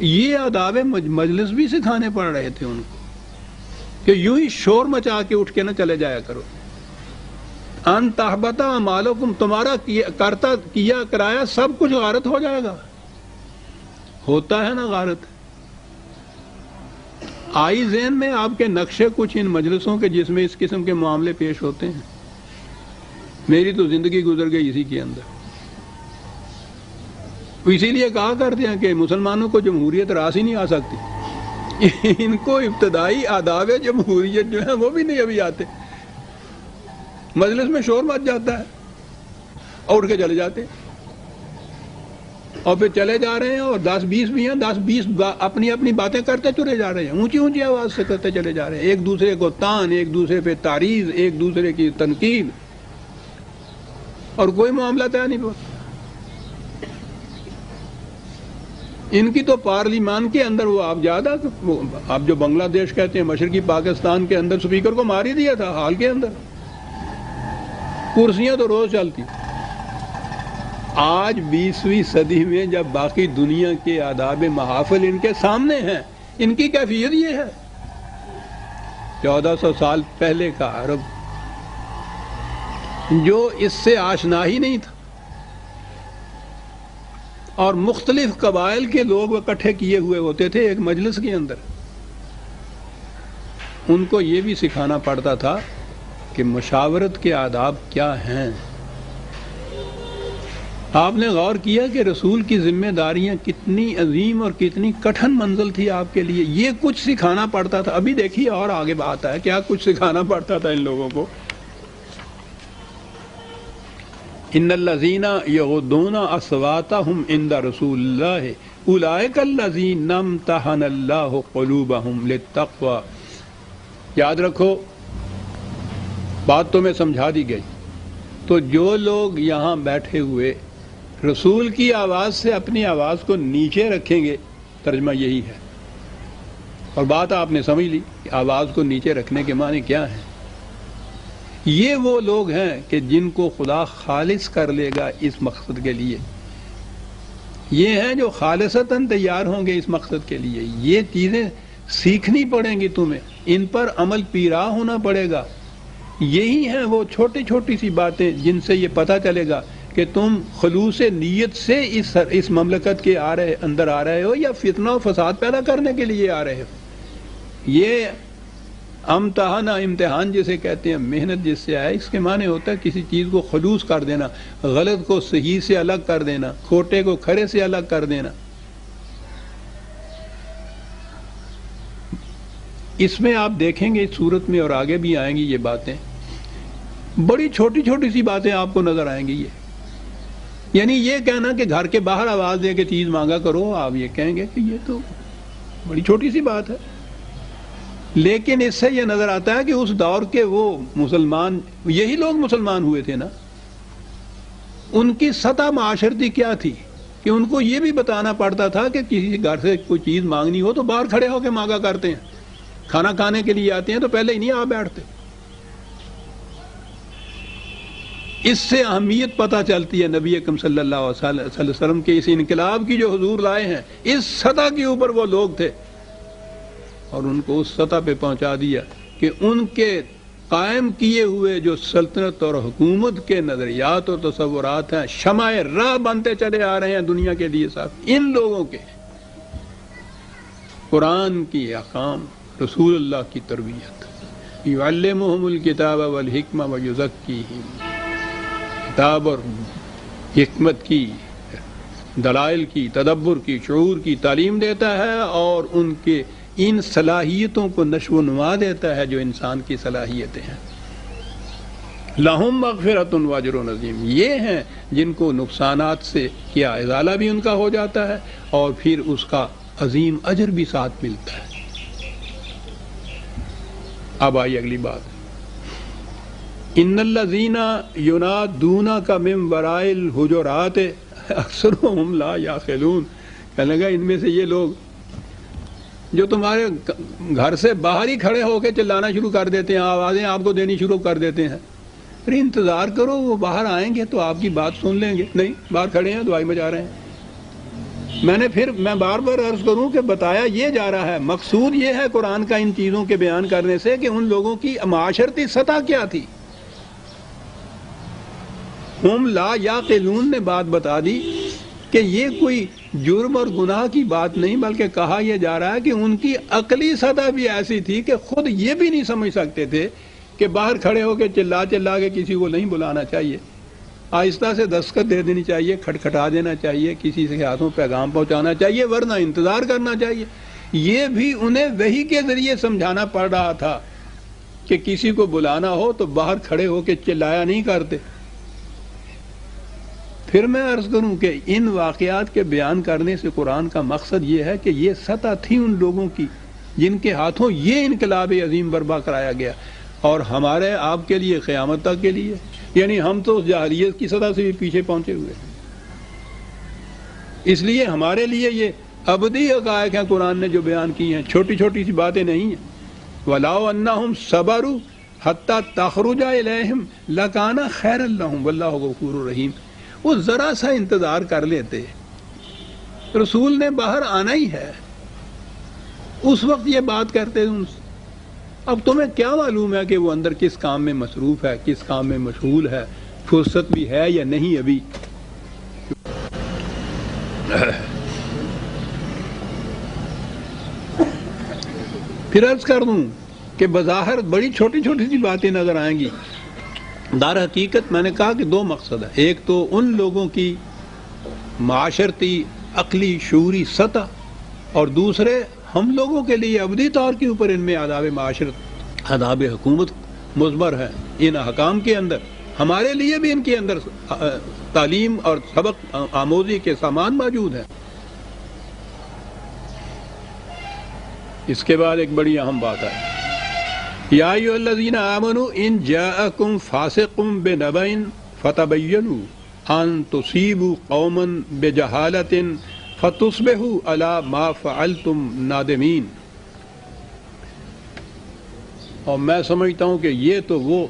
یہ آداب مجلس بھی سکھانے پڑ رہے تھے ان کو کہ یوں ہی شور مچا کے اٹھ کے نہ چلے جایا کرو۔ ان تحبط اعمالکم، تمہارا کرتا کیا کرایا سب کچھ غارت ہو جائے گا۔ ہوتا ہے نا غارت۔ آئی ذہن میں آپ کے نقشے کچھ ان مجلسوں کے جس میں اس قسم کے معاملے پیش ہوتے ہیں؟ میری تو زندگی گزر گئی اسی کے اندر۔ اسی لیے کہا کرتے ہیں کہ مسلمانوں کو جمہوریت راس ہی نہیں آ سکتی، ان کو ابتدائی آداب جمہوریت جو ہیں وہ بھی نہیں ابھی آتے۔ مجلس میں شور مچ جاتا ہے اور اٹھ کے چلے جاتے ہیں، اور پھر چلے جا رہے ہیں، اور 10-20 بھی ہیں، 10-20 اپنی اپنی باتیں کرتے چلے جا رہے ہیں، اونچی اونچی آواز سے کرتے چلے جا رہے ہیں، ایک دوسرے کو تان، ایک دوسرے پہ تعریض، ایک دوسرے کی تنقید، اور کوئی معاملہ طے نہیں پہنچا۔ ان کی تو پارلیمان کے اندر وہ آپ زیادہ آپ جو بنگلہ دیش کہتے ہیں مشرقی پاکستان کے اندر سپیکر کو مار ہی دیا تھا حال کے اندر. کرسیاں تو روز چلتی. آج 20ویں صدی میں جب باقی دنیا کے آداب محافل ان کے سامنے ہیں، ان کی کیفیت یہ ہے. 1400 سال پہلے کا عرب جو اس سے آشنا ہی نہیں تھا، اور مختلف قبائل کے لوگ اکٹھے کیے ہوئے ہوتے تھے ایک مجلس کے اندر، ان کو یہ بھی سکھانا پڑتا تھا کہ مشاورت کے آداب کیا ہیں. آپ نے غور کیا کہ رسول کی ذمہ داریاں کتنی عظیم اور کتنی کٹھن منزل تھی آپ کے لیے. یہ کچھ سکھانا پڑتا تھا. ابھی دیکھیے اور آگے بات ہے کیا کچھ سکھانا پڑتا تھا ان لوگوں کو. ان الذین یغضون اصواتهم عند رسول اللہ اولئک الذین امتحن اللہ قلوبهم للتقوی. یاد رکھو بات تو میں سمجھا دی گئی. تو جو لوگ یہاں بیٹھے ہوئے رسول کی آواز سے اپنی آواز کو نیچے رکھیں گے، ترجمہ یہی ہے. اور بات آپ نے سمجھ لی کہ آواز کو نیچے رکھنے کے معنی کیا ہیں. یہ وہ لوگ ہیں کہ جن کو خدا خالص کر لے گا اس مقصد کے لیے. یہ ہیں جو خالصتاً تیار ہوں گے اس مقصد کے لیے. یہ چیزیں سیکھنی پڑیں گی تمہیں، ان پر عمل پیرا ہونا پڑے گا. یہی ہیں وہ چھوٹی چھوٹی سی باتیں جن سے یہ پتہ چلے گا کہ تم خلوص نیت سے اس مملکت کے اندر آ رہے ہو یا فتنہ و فساد پیدا کرنے کے لیے آ رہے ہو. یہ امتحان جسے کہتے ہیں، محنت جس سے آئے، اس کے معنی ہوتا ہے کسی چیز کو خلوص کر دینا، غلط کو صحیح سے الگ کر دینا، کھوٹے کو کھرے سے الگ کر دینا. اس میں آپ دیکھیں گے اس صورت میں اور آگے بھی آئیں گی یہ باتیں، بڑی چھوٹی چھوٹی سی باتیں آپ کو نظر آئیں گی. یعنی یہ کہنا کہ گھر کے باہر آواز دے کے چیز مانگا کرو، آپ یہ کہیں گے کہ یہ تو بڑی چھوٹی سی بات ہے. لیکن اس سے یہ نظر آتا ہے کہ اس دور کے وہ مسلمان، یہی لوگ مسلمان ہوئے تھے نا، ان کی سطح معاشرتی کیا تھی کہ ان کو یہ بھی بتانا پڑتا تھا کہ کسی گھر سے کوئی چیز مانگنی ہو تو باہر کھڑے ہو کے مانگا کرتے ہیں. کھانا کھانے کے لیے آتے ہیں تو پہلے ہی نہیں آپ بیٹھتے. اس سے اہمیت پتہ چلتی ہے نبی اکرم صلی اللہ علیہ وسلم کے اس انقلاب کی جو حضور لائے ہیں. اس سطح کے اوپر وہ لوگ تھے اور ان کو اس سطح پہ پہنچا دیا کہ ان کے قائم کیے ہوئے جو سلطنت اور حکومت کے نظریات اور تصورات ہیں، شمع راہ بنتے چلے آ رہے ہیں دنیا کے لیے. صاحب ان لوگوں کے قرآن کی احکام، رسول اللہ کی تربیت، یعلمہم الکتاب والحکمہ ویزکیہم، کتاب اور حکمت کی، دلائل کی، تدبر کی، شعور کی تعلیم دیتا ہے اور ان کے ان صلاحیتوں کو نشو و نما دیتا ہے جو انسان کی صلاحیتیں ہیں. لہم مغفرۃ واجر عظیم. یہ ہیں جن کو نقصانات سے کیا ازالہ بھی ان کا ہو جاتا ہے اور پھر اس کا عظیم اجر بھی ساتھ ملتا ہے. اب آئی اگلی بات. ان الذین ینادونک من وراء الحجرات اکثرهم لا یعقلون. کہنے لگا ان میں سے یہ لوگ جو تمہارے گھر سے باہر ہی کھڑے ہو کے چلانا شروع کر دیتے ہیں، آوازیں آپ کو دینی شروع کر دیتے ہیں. پھر انتظار کرو وہ باہر آئیں گے تو آپ کی بات سن لیں گے. نہیں، باہر کھڑے ہیں دعائی مچا رہے ہیں. میں بار بار عرض کروں کہ بتایا یہ جا رہا ہے، مقصود یہ ہے قرآن کا ان چیزوں کے بیان کرنے سے کہ ان لوگوں کی معاشرتی سطح کیا تھی. ہم لا یعقلون نے بات بتا دی کہ یہ کوئی جرم اور گناہ کی بات نہیں، بلکہ کہا یہ جا رہا ہے کہ ان کی عقلی سطح بھی ایسی تھی کہ خود یہ بھی نہیں سمجھ سکتے تھے کہ باہر کھڑے ہو کے چلا کے کسی کو نہیں بلانا چاہیے، آہستہ سے دستخط دے دینی چاہیے، کھٹکھٹا دینا چاہیے، کسی سے ہاتھوں پیغام پہنچانا چاہیے، ورنہ انتظار کرنا چاہیے. یہ بھی انہیں وحی کے ذریعے سمجھانا پڑ رہا تھا کہ کسی کو بلانا ہو تو باہر کھڑے ہو کے چلایا نہیں کرتے. پھر میں عرض کروں کہ ان واقعات کے بیان کرنے سے قرآن کا مقصد یہ ہے کہ یہ سطح تھی ان لوگوں کی جن کے ہاتھوں یہ انقلاب عظیم برپا کرایا گیا، اور ہمارے آپ کے لیے قیامت تک کے لیے، یعنی ہم تو اس جاہلیت کی سطح سے بھی پیچھے پہنچے ہوئے. اس لیے ہمارے لیے یہ ابدی حقائق ہیں قرآن نے جو بیان کی ہیں، چھوٹی چھوٹی سی باتیں نہیں ہیں۔ وَلَوْ أَنَّهُمْ صَبَرُوا حَتَّى تَخْرُجَ إِلَيْهِمْ لَكَانَ خَيْرًا لَهُمْ وَاللَّهُ غَفُورٌ رَحِيمٌ۔ وہ ذرا سا انتظار کر لیتے، رسول نے باہر آنا ہی ہے، اس وقت یہ بات کرتے ان سے۔ اب تمہیں کیا معلوم ہے کہ وہ اندر کس کام میں مصروف ہے، کس کام میں مشغول ہے، فرصت بھی ہے یا نہیں ابھی۔ پھر عرض کر دوں کہ بظاہر بڑی چھوٹی چھوٹی سی باتیں نظر آئیں گی، در حقیقت میں نے کہا کہ دو مقصد ہے، ایک تو ان لوگوں کی معاشرتی عقلی شعوری سطح، اور دوسرے ہم لوگوں کے لیے ابدی طور کے اوپر ان میں آداب معاشرت، آداب حکومت مضمر ہے ان احکام کے اندر، ہمارے لیے بھی ان کے اندر تعلیم اور سبق آموزی کے سامان موجود ہیں۔ اس کے بعد ایک بڑی اہم بات ہے، یا ایھا الذین آمنوا ان جاءکم فاسق بنبأ فتبینوا ان تصیبوا قوما بجہالۃ فتصبحوا علی ما فعلتم نادمین۔ اور میں سمجھتا ہوں کہ یہ تو وہ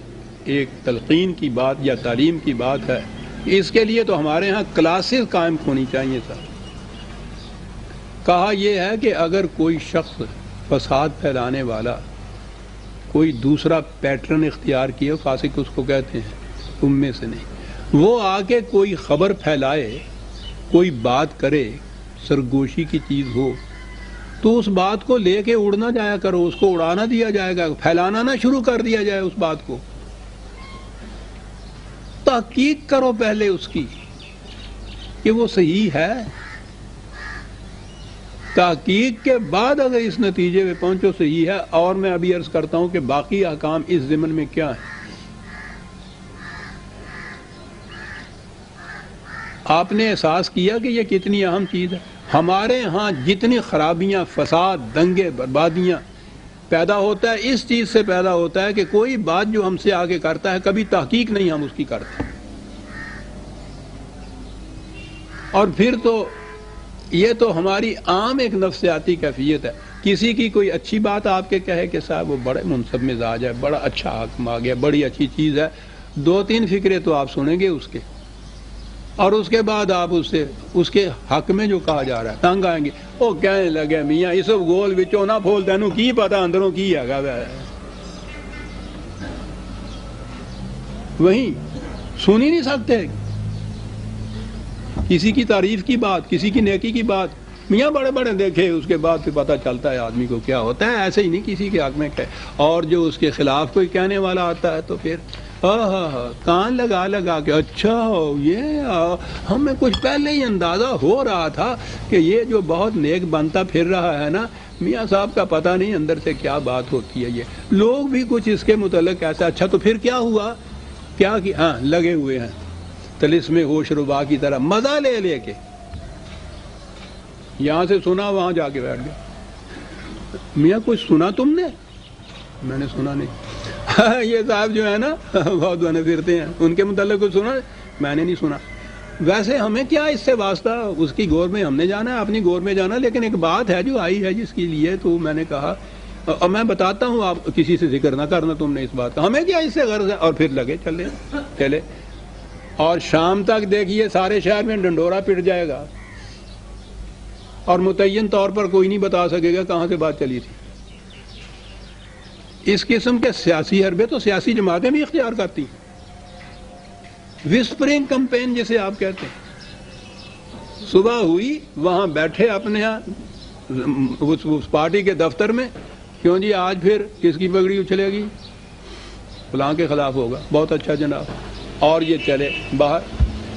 ایک تلقین کی بات یا تعلیم کی بات ہے، اس کے لیے تو ہمارے ہاں کلاسز قائم ہونی چاہیے سر۔ کہا یہ ہے کہ اگر کوئی شخص فساد پھیلانے والا کوئی دوسرا پیٹرن اختیار کیے، فاسق اس کو کہتے ہیں، تم میں سے نہیں، وہ آ کے کوئی خبر پھیلائے، کوئی بات کرے، سرگوشی کی چیز ہو، تو اس بات کو لے کے اڑنا جایا کرو، اس کو اڑانا دیا جائے گا، پھیلانا نہ شروع کر دیا جائے اس بات کو۔ تحقیق کرو پہلے اس کی کہ وہ صحیح ہے، تحقیق کے بعد اگر اس نتیجے میں پہنچو صحیح ہے۔ اور میں ابھی عرض کرتا ہوں کہ باقی احکام اس ضمن میں کیا ہیں۔ آپ نے احساس کیا کہ یہ کتنی اہم چیز ہے۔ ہمارے ہاں جتنی خرابیاں، فساد، دنگے، بربادیاں پیدا ہوتا ہے، اس چیز سے پیدا ہوتا ہے کہ کوئی بات جو ہم سے آگے کرتا ہے، کبھی تحقیق نہیں ہم اس کی کرتے، اور پھر تو یہ تو ہماری عام ایک نفسیاتی کیفیت ہے۔ کسی کی کوئی اچھی بات آپ کے کہے کہ صاحب وہ بڑے منصب مزاج ہے، بڑا اچھا حاکم آ گیا، بڑی اچھی چیز ہے، دو تین فکرے تو آپ سنیں گے اس کے، اور اس کے بعد آپ اس کے حق میں جو کہا جا رہا ہے تنگ آئیں گے۔ وہ کہنے لگے میاں اس گول وچوں نہ پھول، تینوں کی پتا اندروں کی ہے، وہیں سن ہی نہیں سکتے کسی کی تعریف کی بات، کسی کی نیکی کی بات، میاں بڑے بڑے دیکھے، اس کے بعد پھر پتہ چلتا ہے آدمی کو کیا ہوتا ہے۔ ایسے ہی نہیں کسی کے حق میں کہے، اور جو اس کے خلاف کوئی کہنے والا آتا ہے تو پھر کان لگا کے اچھا یہ ہمیں کچھ پہلے ہی اندازہ ہو رہا تھا کہ یہ جو بہت نیک بنتا پھر رہا ہے نا، میاں صاحب کا پتہ نہیں اندر سے کیا بات ہوتی ہے۔ یہ لوگ بھی کچھ اس کے متعلق ایسا، اچھا تو پھر کیا ہوا، کیا کہ ہاں لگے ہوئے ہیں طلسم ہوش ربا کی طرح، مزہ لے لے کے یہاں سے سنا وہاں جا کے بیٹھ گیا۔ میاں کچھ سنا تم نے؟ میں نے سنا نہیں۔ یہ صاحب جو ہے نا بہت بنے پھرتے ہیں، ان کے متعلق کچھ سنا؟ میں نے نہیں سنا۔ ویسے ہمیں کیا اس سے واسطہ، اس کی گور میں ہم نے جانا ہے، اپنی گور میں جانا، لیکن ایک بات ہے جو آئی ہے جس کے لیے تو میں نے کہا، اور میں بتاتا ہوں، آپ کسی سے ذکر نہ کرنا تم نے اس بات کا، ہمیں کیا اس سے غرض ہے۔ اور پھر لگے چلے، اور شام تک دیکھیے سارے شہر میں ڈنڈورا پٹ جائے گا، اور متعین طور پر کوئی نہیں بتا سکے گا کہاں سے بات چلی تھی۔ اس قسم کے سیاسی حربے تو سیاسی جماعتیں بھی اختیار کرتی ہیں، وسپرنگ کمپین جسے آپ کہتے ہیں۔ صبح ہوئی، وہاں بیٹھے اپنے ہاں اس پارٹی کے دفتر میں، کیوں جی آج پھر کس کی پگڑی اچھلے گی، فلاں کے خلاف ہوگا، بہت اچھا جناب، اور یہ چلے باہر،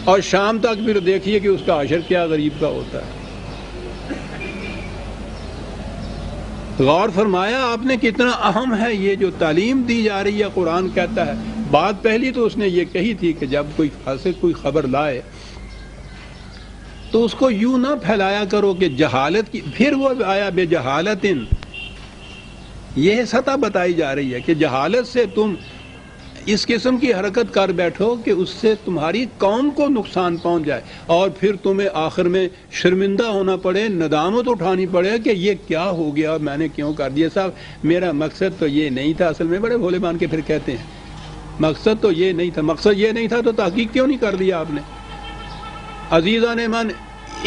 اور شام تک پھر دیکھیے کہ اس کا حشر کیا غریب کا ہوتا ہے۔ غور فرمایا آپ نے کتنا اہم ہے یہ جو تعلیم دی جا رہی ہے۔ قرآن کہتا ہے، بات پہلی تو اس نے یہ کہی تھی کہ جب کوئی فاسق کوئی خبر لائے تو اس کو یوں نہ پھیلایا کرو کہ جہالت کی، پھر وہ آیا بے جہالتن، یہ سطح بتائی جا رہی ہے کہ جہالت سے تم اس قسم کی حرکت کر بیٹھو کہ اس سے تمہاری قوم کو نقصان پہنچ جائے اور پھر تمہیں آخر میں شرمندہ ہونا پڑے، ندامت اٹھانی پڑے کہ یہ کیا ہو گیا، میں نے کیوں کر دیا۔ صاحب میرا مقصد تو یہ نہیں تھا، اصل میں بڑے بھولے مان کے پھر کہتے ہیں مقصد تو یہ نہیں تھا، مقصد یہ نہیں تھا تو تحقیق کیوں نہیں کر دیا آپ نے؟ عزیزان من،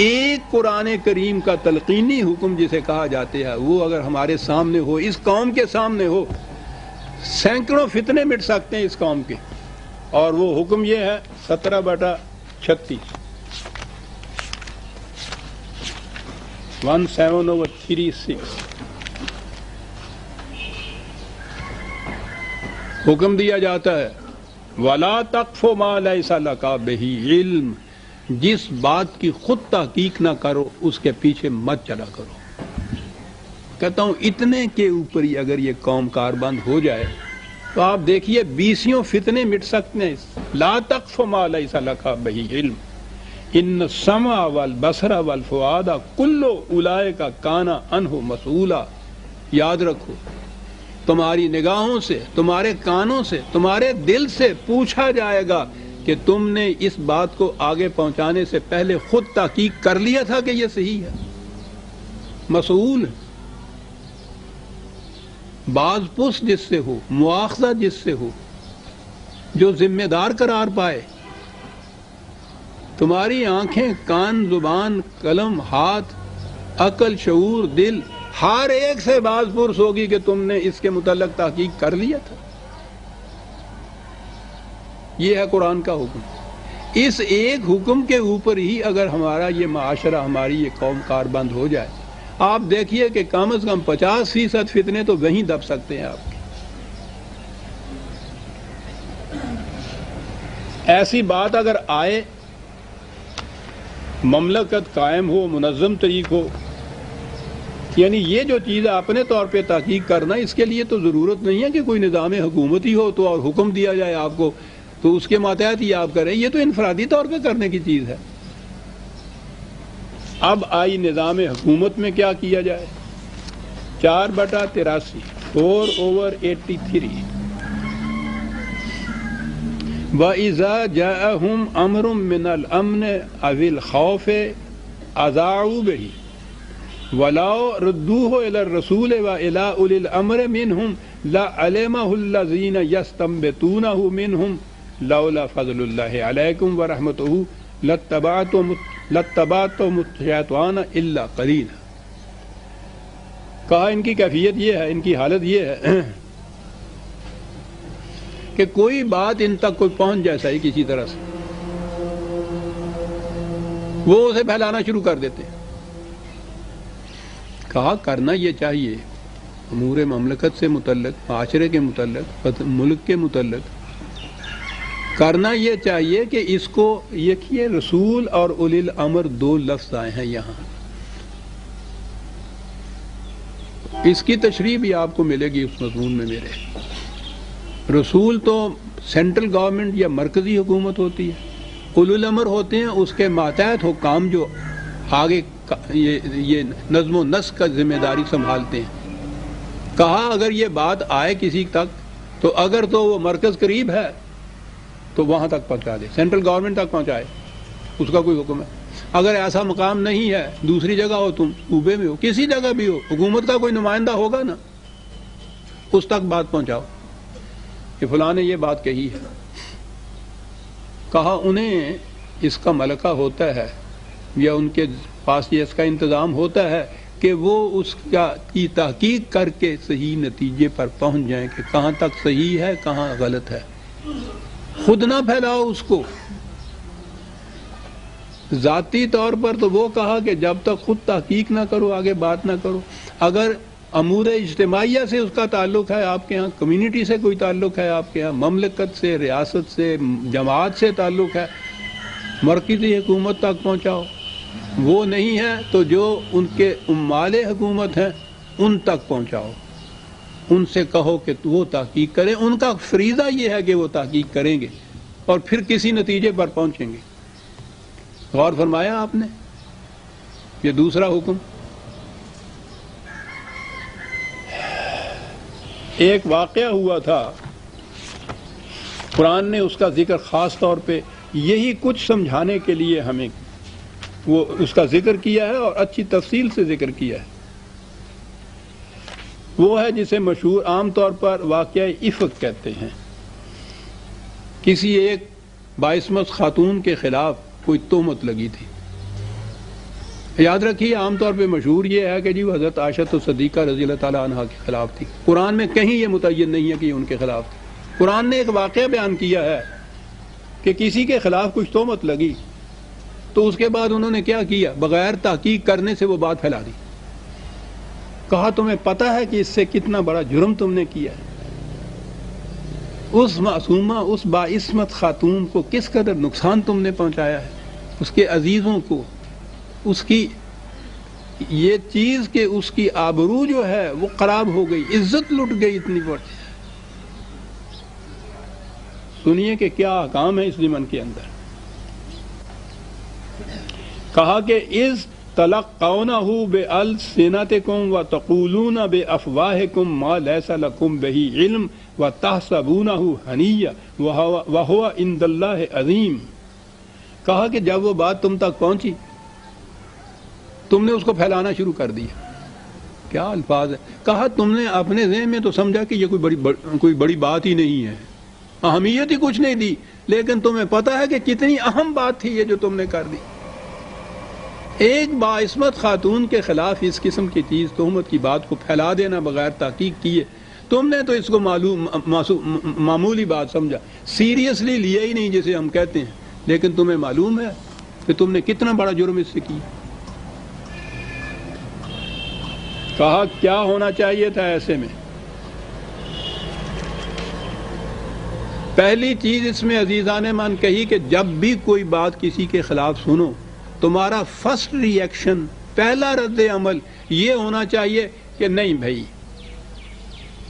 ایک قرآن کریم کا تلقینی حکم جسے کہا جاتے ہیں وہ اگر ہمارے سامنے ہو، اس قوم کے سامنے ہو، سینکڑوں فتنے مٹ سکتے ہیں اس قوم کے۔ اور وہ حکم یہ ہے 17/36 17/36 حکم دیا جاتا ہے وَلَا تَقْفُ مَا لَيْسَ لَكَ بِهِ عِلْمٌ، جس بات کی خود تحقیق نہ کرو اس کے پیچھے مت چلا کرو۔ کہتا ہوں اتنے کے اوپر ہی اگر یہ قوم کاربند ہو جائے تو آپ دیکھیے 20 فتنے مٹ سکتے ہیں۔ لا تقف ما لیس لک بہ علم ان السمع والبصر والفؤاد کل اولئک کان عنہ مسئولا۔ یاد رکھو تمہاری نگاہوں سے، تمہارے کانوں سے، تمہارے دل سے پوچھا جائے گا کہ تم نے اس بات کو آگے پہنچانے سے پہلے خود تحقیق کر لیا تھا کہ یہ صحیح ہے؟ مسئول باز پس جس سے ہو، مواخذہ جس سے ہو، جو ذمہ دار قرار پائے۔ تمہاری آنکھیں، کان، زبان، قلم، ہاتھ، عقل، شعور، دل، ہر ایک سے باز پرس ہوگی کہ تم نے اس کے متعلق تحقیق کر لیا تھا۔ یہ ہے قرآن کا حکم۔ اس ایک حکم کے اوپر ہی اگر ہمارا یہ معاشرہ، ہماری یہ قوم کاربند ہو جائے، آپ دیکھیے کہ کم از کم 50% فتنے تو وہیں دب سکتے ہیں آپ کے۔ ایسی بات اگر آئے، مملکت قائم ہو، منظم طریق ہو، یعنی یہ جو چیز اپنے طور پہ تحقیق کرنا، اس کے لیے تو ضرورت نہیں ہے کہ کوئی نظام حکومتی ہو تو اور حکم دیا جائے آپ کو تو اس کے ماتحت ہی آپ کریں، یہ تو انفرادی طور پہ کرنے کی چیز ہے۔ اب آئی نظام حکومت میں کیا کیا جائے؟ 4/83 4/83 وَإِذَا جَاءَهُمْ أَمْرٌ مِّنَ الْأَمْنِ أَوِ الْخَوْفِ أَذَاعُوا بِهِ وَلَوْ رُدُّوهُ إِلَى الرَّسُولِ وَإِلَى أُولِي الْأَمْرِ مِنْهُمْ لَعَلِمَهُ الَّذِينَ يَسْتَنبِطُونَهُ مِنْهُمْ لَوْلَا فَضْلُ اللَّهِ عَلَيْكُمْ وَرَحْمَتُهُ لَاتَّبَعْتُمُ الشَّيْطَانَ إِلَّا قَلِيلًا۔ کہا ان کی کیفیت یہ ہے، ان کی حالت یہ ہے کہ کوئی بات ان تک کوئی پہنچ جائے صحیح کسی طرح سے، وہ اسے پھیلانا شروع کر دیتے ہیں۔ کہا کرنا یہ چاہیے امور مملکت سے متعلق، معاشرے کے متعلق، ملک کے متعلق کرنا یہ چاہیے کہ اس کو یکیے رسول اور اولی الامر 2 لفظ آئے ہیں یہاں، اس کی تشریح بھی آپ کو ملے گی اس مضمون میں میرے۔ رسول تو سینٹرل گورنمنٹ یا مرکزی حکومت ہوتی ہے، اولی الامر ہوتے ہیں اس کے ماتحت حکام جو آگے یہ نظم و نسق کا ذمہ داری سنبھالتے ہیں۔ کہا اگر یہ بات آئے کسی تک تو اگر تو وہ مرکز قریب ہے تو وہاں تک پہنچا دے، سینٹرل گورنمنٹ تک پہنچائے، اس کا کوئی حکم ہے۔ اگر ایسا مقام نہیں ہے، دوسری جگہ ہو، تم صوبے میں ہو، کسی جگہ بھی ہو، حکومت کا کوئی نمائندہ ہوگا نا، اس تک بات پہنچاؤ کہ فلاں نے یہ بات کہی ہے۔ کہا انہیں اس کا ملکہ ہوتا ہے یا ان کے پاس یہ اس کا انتظام ہوتا ہے کہ وہ اس کی تحقیق کر کے صحیح نتیجے پر پہنچ جائیں کہ کہاں تک صحیح ہے، کہاں غلط ہے۔ خود نہ پھیلاؤ اس کو۔ ذاتی طور پر تو وہ کہا کہ جب تک خود تحقیق نہ کرو آگے بات نہ کرو۔ اگر امور اجتماعیہ سے اس کا تعلق ہے آپ کے ہاں، کمیونٹی سے کوئی تعلق ہے آپ کے ہاں، مملکت سے، ریاست سے، جماعت سے تعلق ہے، مرکزی حکومت تک پہنچاؤ۔ وہ نہیں ہے تو جو ان کے عمال حکومت ہیں ان تک پہنچاؤ، ان سے کہو کہ وہ تحقیق کریں، ان کا فریضہ یہ ہے کہ وہ تحقیق کریں گے اور پھر کسی نتیجے پر پہنچیں گے۔ غور فرمایا آپ نے؟ یہ دوسرا حکم۔ ایک واقعہ ہوا تھا قرآن نے اس کا ذکر خاص طور پہ یہی کچھ سمجھانے کے لیے ہمیں وہ اس کا ذکر کیا ہے اور اچھی تفصیل سے ذکر کیا ہے. وہ ہے جسے مشہور عام طور پر واقعہ افک کہتے ہیں. کسی ایک باعصمت خاتون کے خلاف کوئی تہمت لگی تھی. یاد رکھیے عام طور پہ مشہور یہ ہے کہ جی وہ حضرت عائشہ صدیقہ رضی اللہ تعالیٰ عنہا کے خلاف تھی. قرآن میں کہیں یہ متعین نہیں ہے کہ یہ ان کے خلاف تھی. قرآن نے ایک واقعہ بیان کیا ہے کہ کسی کے خلاف کچھ تہمت لگی تو اس کے بعد انہوں نے کیا کیا؟ بغیر تحقیق کرنے سے وہ بات پھیلا دی. کہا تمہیں پتہ ہے کہ اس سے کتنا بڑا جرم تم نے کیا ہے؟ اس معصومہ اس باعصمت خاتون کو کس قدر نقصان تم نے پہنچایا ہے، اس کے عزیزوں کو، اس کی یہ چیز کہ اس کی آبرو جو ہے وہ خراب ہو گئی، عزت لٹ گئی اتنی بڑی. سنیے کہ کیا احکام ہے اس ضمن کے اندر. کہا کہ اذ تلقونہ بألسنتکم وتقولون بأفواہکم ما لیس لکم بہ علم وتحسبونہ ہنیّا وہو عند اللہ عظیم. کہا کہ جب وہ بات تم تک پہنچی تم نے اس کو پھیلانا شروع کر دیا. کیا الفاظ ہے. کہا تم نے اپنے ذہن میں تو سمجھا کہ یہ کوئی بڑی بات ہی نہیں ہے، اہمیت ہی کچھ نہیں دی، لیکن تمہیں پتہ ہے کہ کتنی اہم بات تھی یہ جو تم نے کر دی. ایک باعصمت خاتون کے خلاف اس قسم کی چیز تہمت کی بات کو پھیلا دینا بغیر تحقیق کیے، تم نے تو اس کو معمولی بات سمجھا، سیریسلی لیا ہی نہیں جسے ہم کہتے ہیں، لیکن تمہیں معلوم ہے کہ تم نے کتنا بڑا جرم اس سے کیا. کہا کیا ہونا چاہیے تھا ایسے میں. پہلی چیز اس میں عزیزان من کہی کہ جب بھی کوئی بات کسی کے خلاف سنو، تمہارا فرسٹ ری ایکشن، پہلا رد عمل یہ ہونا چاہیے کہ نہیں بھائی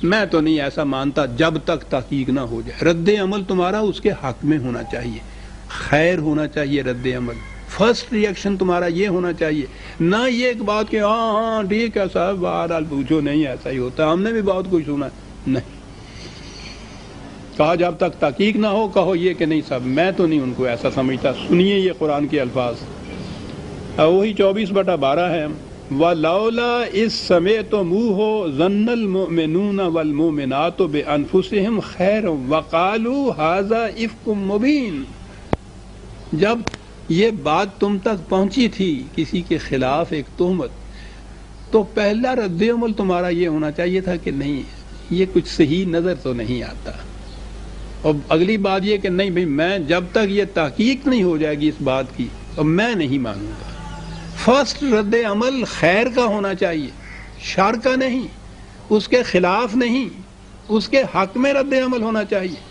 میں تو نہیں ایسا مانتا جب تک تحقیق نہ ہو جائے. رد عمل تمہارا اس کے حق میں ہونا چاہیے، خیر ہونا چاہیے. رد عمل فرسٹ ری ایکشن تمہارا یہ ہونا چاہیے، نہ یہ ایک بات کہ ہاں ٹھیک ہے صاحب بہرحال پوچھو نہیں ایسا ہی ہوتا، ہم نے بھی بہت کچھ سنا. نہیں، کہا جب تک تحقیق نہ ہو کہو یہ کہ نہیں صاحب میں تو نہیں ان کو ایسا سمجھتا. سنیے یہ قرآن کے الفاظ، وہی 24/12 ہے. وَلَوْلَا إِذْ سَمِعْتُمُوهُ ظَنَّ الْمُؤْمِنُونَ وَالْمُؤْمِنَاتُ بِأَنفُسِهِمْ خَيْرًا وَقَالُوا هَذَا إِفْكٌ مُبِينٌ. جب یہ بات تم تک پہنچی تھی کسی کے خلاف ایک تہمت، تو پہلا رد عمل تمہارا یہ ہونا چاہیے تھا کہ نہیں یہ کچھ صحیح نظر تو نہیں آتا. اور اگلی بات یہ کہ نہیں بھائی میں جب تک یہ تحقیق نہیں ہو جائے گی اس بات کی تو میں نہیں مانوں گا. فرسٹ رد عمل خیر کا ہونا چاہیے، شر کا نہیں، اس کے خلاف نہیں، اس کے حق میں رد عمل ہونا چاہیے.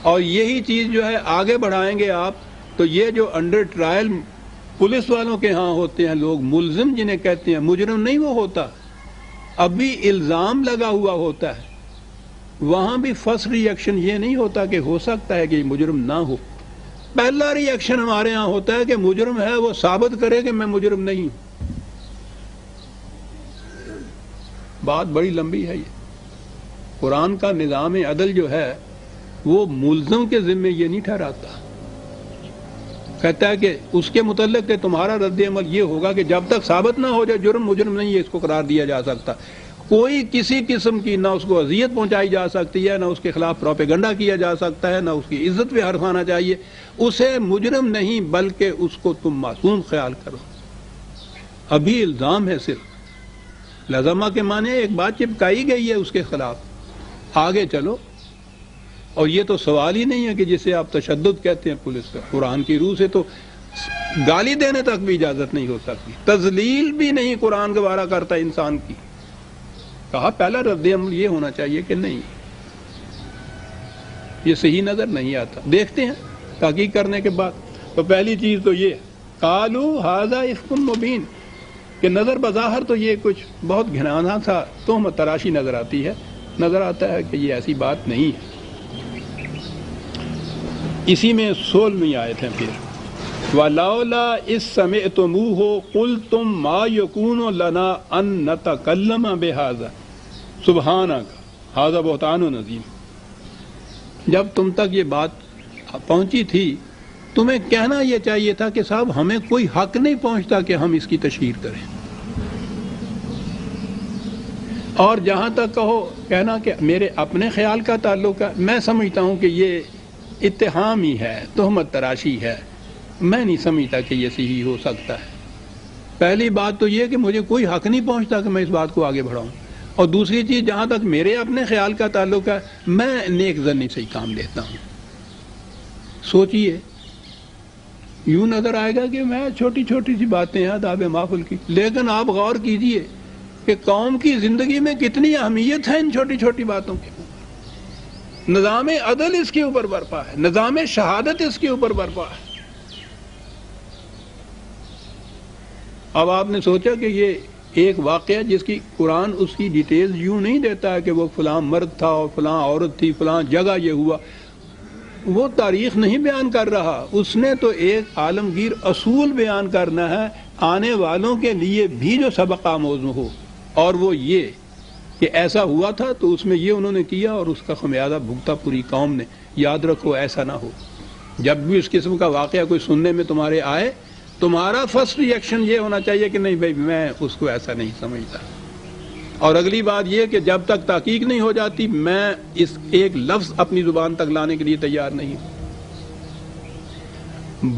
اور یہی چیز جو ہے آگے بڑھائیں گے آپ تو یہ جو انڈر ٹرائل پولیس والوں کے ہاں ہوتے ہیں لوگ، ملزم جنہیں کہتے ہیں، مجرم نہیں وہ ہوتا، ابھی الزام لگا ہوا ہوتا ہے، وہاں بھی فرسٹ ری ایکشن یہ نہیں ہوتا کہ ہو سکتا ہے کہ یہ مجرم نہ ہو. پہلا ری ایکشن ہمارے ہاں ہوتا ہے کہ مجرم ہے وہ ثابت کرے کہ میں مجرم نہیں ہوں. بات بڑی لمبی ہے. یہ قرآن کا نظام عدل جو ہے وہ ملزم کے ذمے یہ نہیں ٹھہراتا، کہتا ہے کہ اس کے متعلق کہ تمہارا رد عمل یہ ہوگا کہ جب تک ثابت نہ ہو جائے جرم مجرم نہیں ہے اس کو قرار دیا جا سکتا. کوئی کسی قسم کی نہ اس کو اذیت پہنچائی جا سکتی ہے، نہ اس کے خلاف پروپیگنڈا کیا جا سکتا ہے، نہ اس کی عزت پہ حرف آنا چاہیے. اسے مجرم نہیں بلکہ اس کو تم معصوم خیال کرو. ابھی الزام ہے صرف، لازمہ کے معنی ایک بات چپکائی گئی ہے اس کے خلاف، آگے چلو. اور یہ تو سوال ہی نہیں ہے کہ جسے آپ تشدد کہتے ہیں پولیس کا، قرآن کی روح سے تو گالی دینے تک بھی اجازت نہیں ہو سکتی، تذلیل بھی نہیں قرآن گوارا کرتا انسان کی. کہا پہلا رد عمل یہ ہونا چاہیے کہ نہیں یہ صحیح نظر نہیں آتا. دیکھتے ہیں تحقیق کرنے کے بعد. تو پہلی چیز تو یہ قالوا ھذا افک مبین کہ نظر بظاہر تو یہ کچھ بہت گھنانا سا تہمت تراشی نظر آتی ہے، نظر آتا ہے کہ یہ ایسی بات نہیں ہے. اسی میں 16ویں آیت ہے پھر وَلَوْلَا إِذْ سَمِعْتُمُوهُ قُلْتُمْ مَا يَكُونُ لَنَا أَن نَّتَكَلَّمَ بِهَذَا سُبْحَانَكَ هَذَا بُهْتَانٌ عَظِيمٌ. جب تم تک یہ بات پہنچی تھی تمہیں کہنا یہ چاہیے تھا کہ صاحب ہمیں کوئی حق نہیں پہنچتا کہ ہم اس کی تشہیر کریں، اور جہاں تک کہنا کہ میرے اپنے خیال کا تعلق ہے، میں سمجھتا ہوں کہ یہ اتہام ہی ہے، تہمت تراشی ہے، میں نہیں سمجھتا کہ یہ صحیح ہو سکتا ہے۔ پہلی بات تو یہ کہ مجھے کوئی حق نہیں پہنچتا کہ میں اس بات کو آگے بڑھاؤں، اور دوسری چیز جہاں تک میرے اپنے خیال کا تعلق ہے میں نیک ظنی سے ہی کام لیتا ہوں۔ سوچئے، یوں نظر آئے گا کہ میں چھوٹی چھوٹی سی باتیں ہیں آداب محفل کی، لیکن آپ غور کیجئے کہ قوم کی زندگی میں کتنی اہمیت ہے ان چھوٹی چھوٹی باتوں کے اوپر۔ نظام عدل اس کے اوپر برپا ہے، نظام شہادت اس کے اوپر برپا ہے۔ اب آپ نے سوچا کہ یہ ایک واقعہ جس کی قرآن اس کی ڈیٹیلز یوں نہیں دیتا ہے کہ وہ فلاں مرد تھا اور فلاں عورت تھی، فلاں جگہ یہ ہوا، وہ تاریخ نہیں بیان کر رہا، اس نے تو ایک عالمگیر اصول بیان کرنا ہے آنے والوں کے لیے بھی جو سبق آموز ہو، اور وہ یہ کہ ایسا ہوا تھا تو اس میں یہ انہوں نے کیا اور اس کا خمیازہ بھگتا پوری قوم نے۔ یاد رکھو ایسا نہ ہو، جب بھی اس قسم کا واقعہ کوئی سننے میں تمہارے آئے تمہارا فرسٹ ری ایکشن یہ ہونا چاہیے کہ نہیں بھائی میں اس کو ایسا نہیں سمجھتا، اور اگلی بات یہ کہ جب تک تحقیق نہیں ہو جاتی میں اس ایک لفظ اپنی زبان تک لانے کے لیے تیار نہیں ہوں۔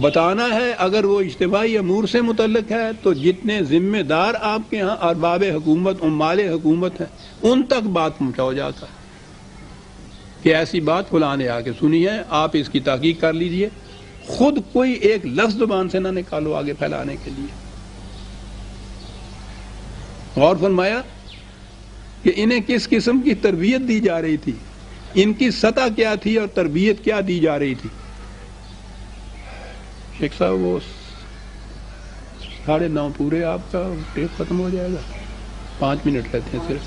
بتانا ہے اگر وہ اجتماعی امور سے متعلق ہے تو جتنے ذمہ دار آپ کے ہاں ارباب حکومت عمال حکومت ہیں ان تک بات پہنچاؤ جا کر کہ ایسی بات فلاں نے آ کے سنی ہے، آپ اس کی تحقیق کر لیجئے، خود کوئی ایک لفظ زبان سے نہ نکالو آگے پھیلانے کے لیے۔ غور فرمایا کہ انہیں کس قسم کی تربیت دی جا رہی تھی، ان کی سطح کیا تھی اور تربیت کیا دی جا رہی تھی۔ شیخ صاحب وہ 9:30 پورے آپ کا ٹیپ ختم ہو جائے گا، 5 منٹ رہتے ہیں صرف،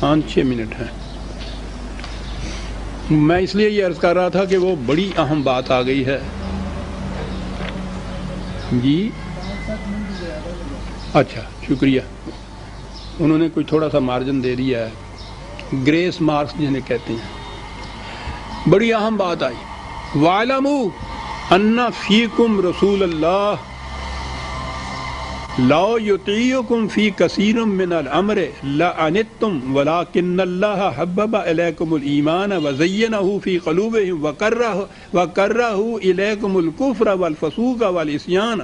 5-6 منٹ ہیں۔ میں اس لیے یہ عرض کر رہا تھا کہ وہ بڑی اہم بات آ گئی ہے جی۔ اچھا شکریہ، انہوں نے کوئی تھوڑا سا مارجن دے دیا ہے، گریس مارکس جنہیں کہتے ہیں۔ بڑی اہم بات آئی، وَاعْلَمُوا أَنَّ فِيكُمْ رَسُولَ اللَّهِ لَوْ يُطِيعُكُمْ فِي كَثِيرٍ مِّنَ الْأَمْرِ لَعَنِتُّمْ وَلَٰكِنَّ اللَّهَ حَبَّبَ إِلَيْكُمُ الْإِيمَانَ وَزَيَّنَهُ فِي قُلُوبِكُمْ وَكَرَّهَ إِلَيْكُمُ الْكُفْرَ وَالْفُسُوقَ وَالْعِصْيَانَ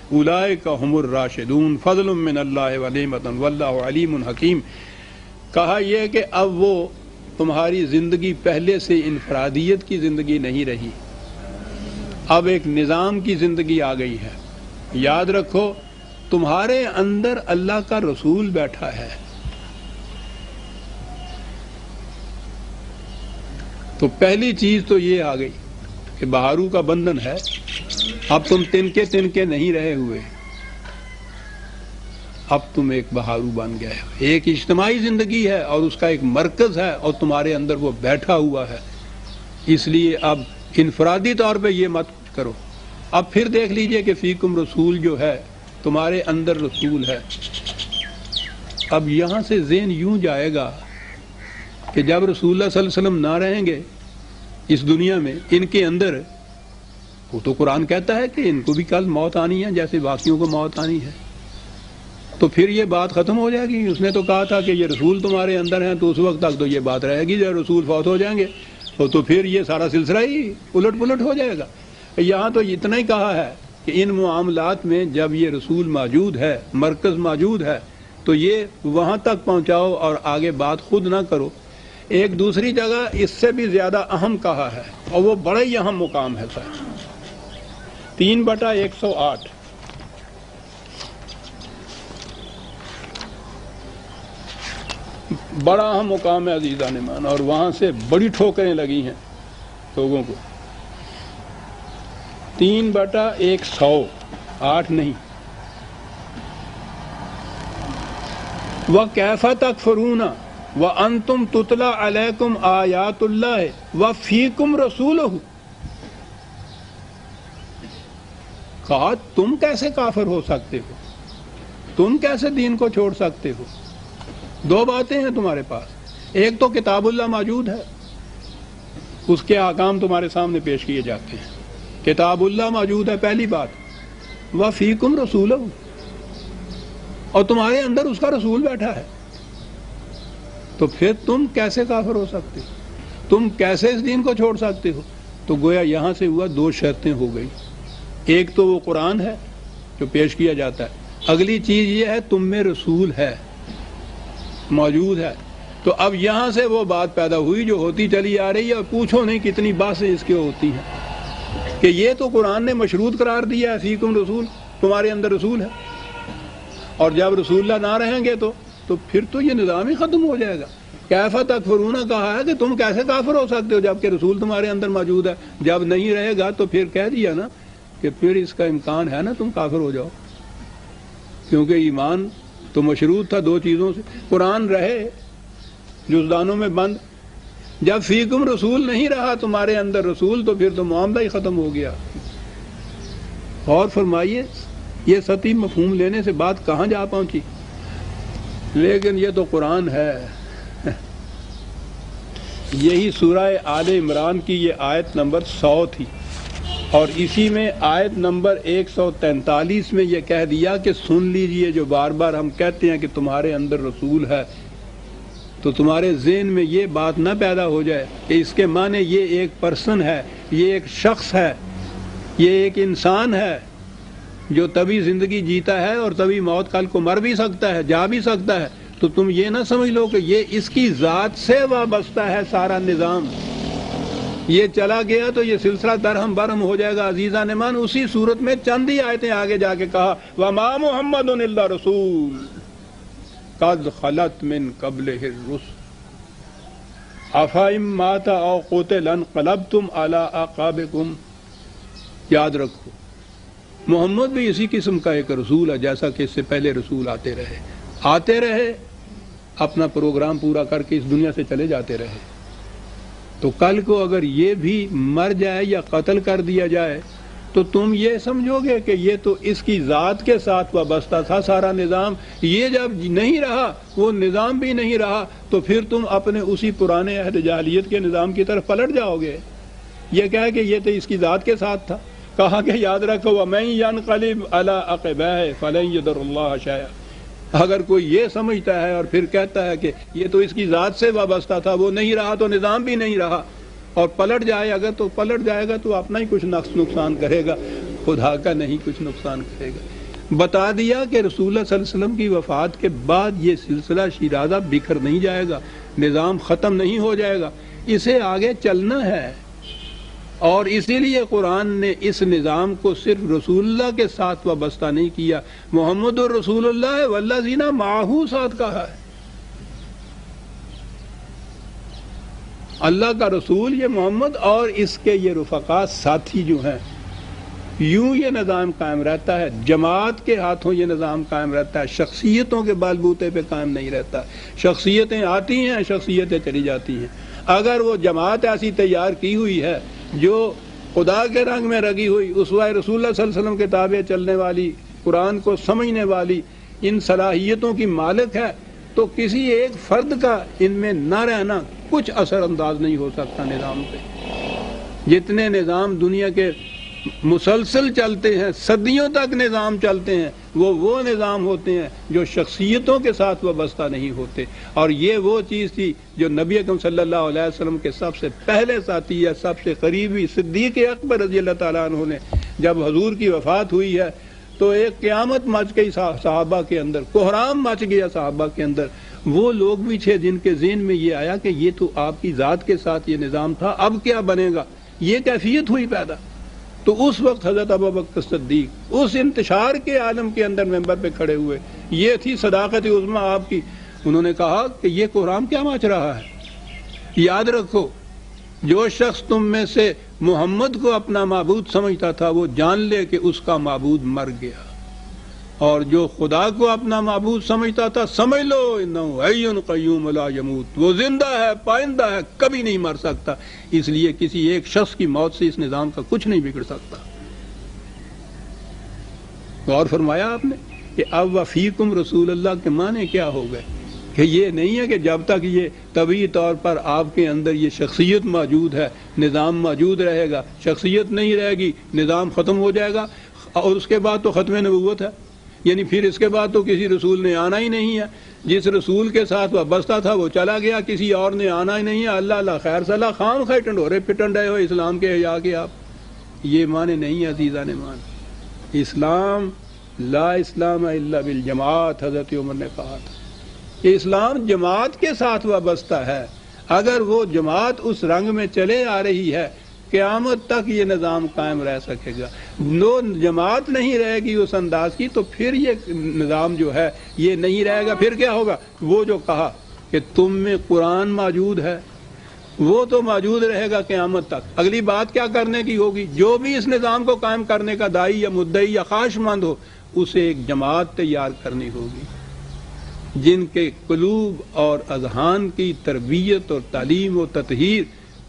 أُولَٰئِكَ هُمُ الرَّاشِدُونَ فَضْلٌ مِّنَ اللَّهِ وَنِعْمَةٌ وَاللَّهُ عَلِيمٌ حَكِيمٌ۔ کہا یہ کہ اب وہ تمہاری زندگی پہلے سے انفرادیت کی زندگی نہیں رہی، اب ایک نظام کی زندگی آ گئی ہے۔ یاد رکھو تمہارے اندر اللہ کا رسول بیٹھا ہے، تو پہلی چیز تو یہ آ گئی کہ بہارو کا بندھن ہے، اب تم تنکے نہیں رہے ہوئے، اب تم ایک بہارو بن گئے ہو۔ ایک اجتماعی زندگی ہے اور اس کا ایک مرکز ہے اور تمہارے اندر وہ بیٹھا ہوا ہے، اس لیے اب انفرادی طور پہ یہ مت کرو۔ اب پھر دیکھ لیجئے کہ فیکم رسول جو ہے تمہارے اندر رسول ہے۔ اب یہاں سے ذہن یوں جائے گا کہ جب رسول اللہ صلی اللہ علیہ وسلم نہ رہیں گے اس دنیا میں، ان کے اندر، وہ تو قرآن کہتا ہے کہ ان کو بھی کل موت آنی ہے جیسے باقیوں کو موت آنی ہے، تو پھر یہ بات ختم ہو جائے گی۔ اس نے تو کہا تھا کہ یہ رسول تمہارے اندر ہیں، تو اس وقت تک تو یہ بات رہے گی، جب رسول فوت ہو جائیں گے تو پھر یہ سارا سلسلہ ہی الٹ پلٹ ہو جائے گا۔ یہاں تو اتنا ہی کہا ہے کہ ان معاملات میں جب یہ رسول موجود ہے، مرکز موجود ہے، تو یہ وہاں تک پہنچاؤ اور آگے بات خود نہ کرو۔ ایک دوسری جگہ اس سے بھی زیادہ اہم کہا ہے، اور وہ بڑا ہی اہم مقام ہے سر، 3/108۔ بڑا اہم مقام ہے عزیزان ایمان، اور وہاں سے بڑی ٹھوکریں لگی ہیں لوگوں کو۔ 3/100، 8 نہیں۔ وَكَيْفَ تَكْفُرُونَ وَأَنْتُمْ تُتْلَى عَلَيْكُمْ آيَاتُ اللَّهِ وَفِيكُمْ رَسُولُهُ۔ کہا تم کیسے کافر ہو سکتے ہو، تم کیسے دین کو چھوڑ سکتے ہو؟ دو باتیں ہیں تمہارے پاس، ایک تو کتاب اللہ موجود ہے اس کے احکام تمہارے سامنے پیش کیے جاتے ہیں. کتاب اللہ موجود ہے پہلی بات, وَفِيكُمْ رَسُولُهُ, اور تمہارے اندر اس کا رسول بیٹھا ہے. تو پھر تم کیسے کافر ہو سکتے ہو؟ تم کیسے اس دین کو چھوڑ سکتے ہو؟ تو گویا یہاں سے ہوا دو شرطیں ہو گئی. ایک تو وہ قرآن ہے جو پیش کیا جاتا ہے, اگلی چیز یہ ہے تم میں رسول ہے, موجود ہے. تو اب یہاں سے وہ بات پیدا ہوئی جو ہوتی چلی آ رہی ہے, اور پوچھو نہیں کتنی باتیں اس کے ہوتی ہیں کہ یہ تو قرآن نے مشروط قرار دیا ہے, فیکم رسول, تمہارے اندر رسول ہے, اور جب رسول اللہ نہ رہیں گے تو پھر تو یہ نظام ہی ختم ہو جائے گا. کیف تکفرون کہا ہے کہ تم کیسے کافر ہو سکتے ہو جب کہ رسول تمہارے اندر موجود ہے. جب نہیں رہے گا تو پھر کہہ دیا نا کہ پھر اس کا امکان ہے نا تم کافر ہو جاؤ, کیونکہ ایمان تو مشروط تھا دو چیزوں سے. قرآن رہے جزدانوں میں بند, جب فیکم رسول نہیں رہا تمہارے اندر رسول, تو پھر تو معاملہ ہی ختم ہو گیا. اور فرمائیے یہ سطحی مفہوم لینے سے بات کہاں جا پہنچی. لیکن یہ تو قرآن ہے. یہی سورہ آل عمران کی یہ آیت نمبر 100 تھی, اور اسی میں آیت نمبر 143 میں یہ کہہ دیا کہ سن لیجئے جو بار بار ہم کہتے ہیں کہ تمہارے اندر رسول ہے, تو تمہارے ذہن میں یہ بات نہ پیدا ہو جائے کہ اس کے معنی یہ ایک پرسن ہے, یہ ایک شخص ہے, یہ ایک انسان ہے جو تبھی زندگی جیتا ہے اور تبھی موت کل کو مر بھی سکتا ہے, جا بھی سکتا ہے. تو تم یہ نہ سمجھ لو کہ یہ اس کی ذات سے وابستہ ہے سارا نظام, یہ چلا گیا تو یہ سلسلہ درہم برہم ہو جائے گا. عزیزان مان اسی صورت میں چند ہی آیتیں آگے جا کے کہا وَمَا مُحَمَّدٌ إِلَّا رَسُولٌ قَدْ خَلَتْ مِن قَبْلِهِ الرُّسُلُ أَفَإِن مَّاتَ أَوْ قُتِلَ انقلبتم عَلَىٰ أَعْقَابِكُمْ. یاد رکھو محمد بھی اسی قسم کا ایک رسول ہے جیسا کہ اس سے پہلے رسول آتے رہے اپنا پروگرام پورا کر کے اس دنیا سے چلے جاتے رہے. تو کل کو اگر یہ بھی مر جائے یا قتل کر دیا جائے تو تم یہ سمجھو گے کہ یہ تو اس کی ذات کے ساتھ وابستہ تھا سارا نظام. یہ جب نہیں رہا, وہ نظام بھی نہیں رہا, تو پھر تم اپنے اسی پرانے عہد جاہلیت کے نظام کی طرف پلٹ جاؤ گے. یہ کہہ کہ یہ تو اس کی ذات کے ساتھ تھا. کہا کہ یاد رکھو وَمَن يَنقَلِبْ عَلَىٰ عَقِبَيْهِ فَلَن يَضُرَّ اللَّهَ شَيْئًا. اگر کوئی یہ سمجھتا ہے اور پھر کہتا ہے کہ یہ تو اس کی ذات سے وابستہ تھا, وہ نہیں رہا تو نظام بھی نہیں رہا, اور پلٹ جائے اگر تو پلٹ جائے گا تو اپنا ہی کچھ نقصان کرے گا, خدا کا نہیں کچھ نقصان کرے گا. بتا دیا کہ رسول اللہ صلی اللہ علیہ وسلم کی وفات کے بعد یہ سلسلہ شیرازہ بکھر نہیں جائے گا, نظام ختم نہیں ہو جائے گا, اسے آگے چلنا ہے. اور اسی لیے قرآن نے اس نظام کو صرف رسول اللہ کے ساتھ وابستہ نہیں کیا, محمد الرسول اللہ والذین معہ ساتھ کہا ہے. اللہ کا رسول یہ محمد اور اس کے یہ رفقا ساتھی جو ہیں, یوں یہ نظام قائم رہتا ہے. جماعت کے ہاتھوں یہ نظام قائم رہتا ہے, شخصیتوں کے بال بوتے پہ قائم نہیں رہتا. شخصیتیں آتی ہیں, شخصیتیں چلی جاتی ہیں. اگر وہ جماعت ایسی تیار کی ہوئی ہے جو خدا کے رنگ میں رگی ہوئی, اسوہ رسول اللہ صلی اللہ علیہ وسلم کے تابع چلنے والی, قرآن کو سمجھنے والی, ان صلاحیتوں کی مالک ہے, تو کسی ایک فرد کا ان میں نہ رہنا کچھ اثر انداز نہیں ہو سکتا نظام پہ. جتنے نظام دنیا کے مسلسل چلتے ہیں, صدیوں تک نظام چلتے ہیں, وہ نظام ہوتے ہیں جو شخصیتوں کے ساتھ وابستہ نہیں ہوتے. اور یہ وہ چیز تھی جو نبی اکرم صلی اللہ علیہ وسلم کے سب سے پہلے ساتھی ہے, سب سے قریبی صدیق اکبر رضی اللہ تعالیٰ عنہ نے جب حضور کی وفات ہوئی ہے تو ایک قیامت مچ گئی صحابہ کے اندر, کوہرام مچ گیا صحابہ کے اندر. وہ لوگ بھی تھے جن کے ذہن میں یہ آیا کہ یہ تو آپ کی ذات کے ساتھ یہ نظام تھا, اب کیا بنے گا, یہ کیفیت ہوئی پیدا. تو اس وقت حضرت ابوبکر صدیق اس انتشار کے عالم کے اندر ممبر پہ کھڑے ہوئے, یہ تھی صداقت عظمیٰ آپ کی. انہوں نے کہا کہ یہ کوہرام کیا مچ رہا ہے. یاد رکھو جو شخص تم میں سے محمد کو اپنا معبود سمجھتا تھا وہ جان لے کہ اس کا معبود مر گیا, اور جو خدا کو اپنا معبود سمجھتا تھا سمجھ لو انہ حی قیوم لا یموت, وہ زندہ ہے, پائندہ ہے, کبھی نہیں مر سکتا. اس لیے کسی ایک شخص کی موت سے اس نظام کا کچھ نہیں بگڑ سکتا. غور فرمایا آپ نے کہ اب وفیکم رسول اللہ کے معنی کیا ہو گئے. کہ یہ نہیں ہے کہ جب تک یہ طبعی طور پر آپ کے اندر یہ شخصیت موجود ہے نظام موجود رہے گا، شخصیت نہیں رہے گی نظام ختم ہو جائے گا، اور اس کے بعد تو ختم نبوت ہے، یعنی پھر اس کے بعد تو کسی رسول نے آنا ہی نہیں ہے، جس رسول کے ساتھ وابستہ تھا وہ چلا گیا، کسی اور نے آنا ہی نہیں ہے، اللہ اللہ خیر صلاح خام خیر ٹنڈورے پٹن رہے ہو اسلام کے حیا کے آپ، یہ معنی نہیں ہے عزیزان مان۔ اسلام لا اسلام الا بالجماعت، حضرت عمر نے کہا تھا کہ اسلام جماعت کے ساتھ وابستہ ہے، اگر وہ جماعت اس رنگ میں چلے آ رہی ہے قیامت تک یہ نظام قائم رہ سکے گا، جماعت نہیں رہے گی اس انداز کی تو پھر یہ نظام جو ہے یہ نہیں رہے گا، پھر کیا ہوگا؟ وہ جو کہا کہ تم میں قرآن موجود ہے وہ تو موجود رہے گا قیامت تک، اگلی بات کیا کرنے کی ہوگی؟ جو بھی اس نظام کو قائم کرنے کا داعی یا مدعی یا خواہش مند ہو اسے ایک جماعت تیار کرنی ہوگی جن کے قلوب اور اذہان کی تربیت اور تعلیم و تطہیر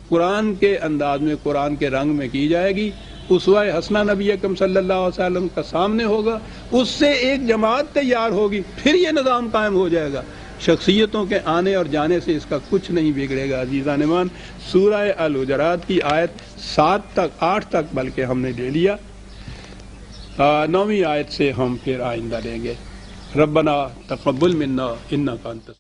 قرآن کے انداز میں قرآن کے رنگ میں کی جائے گی، اسوہ حسنہ نبی اکرم صلی اللہ علیہ وسلم کا سامنے ہوگا، اس سے ایک جماعت تیار ہوگی، پھر یہ نظام قائم ہو جائے گا۔ شخصیتوں کے آنے اور جانے سے اس کا کچھ نہیں بگڑے گا عزیزان مان۔ سورہ الحجرات کی آیت 8 تک بلکہ ہم نے لے لیا، 9ویں آیت سے ہم پھر آئندہ لیں گے۔ ربنا تقبل منا انک انت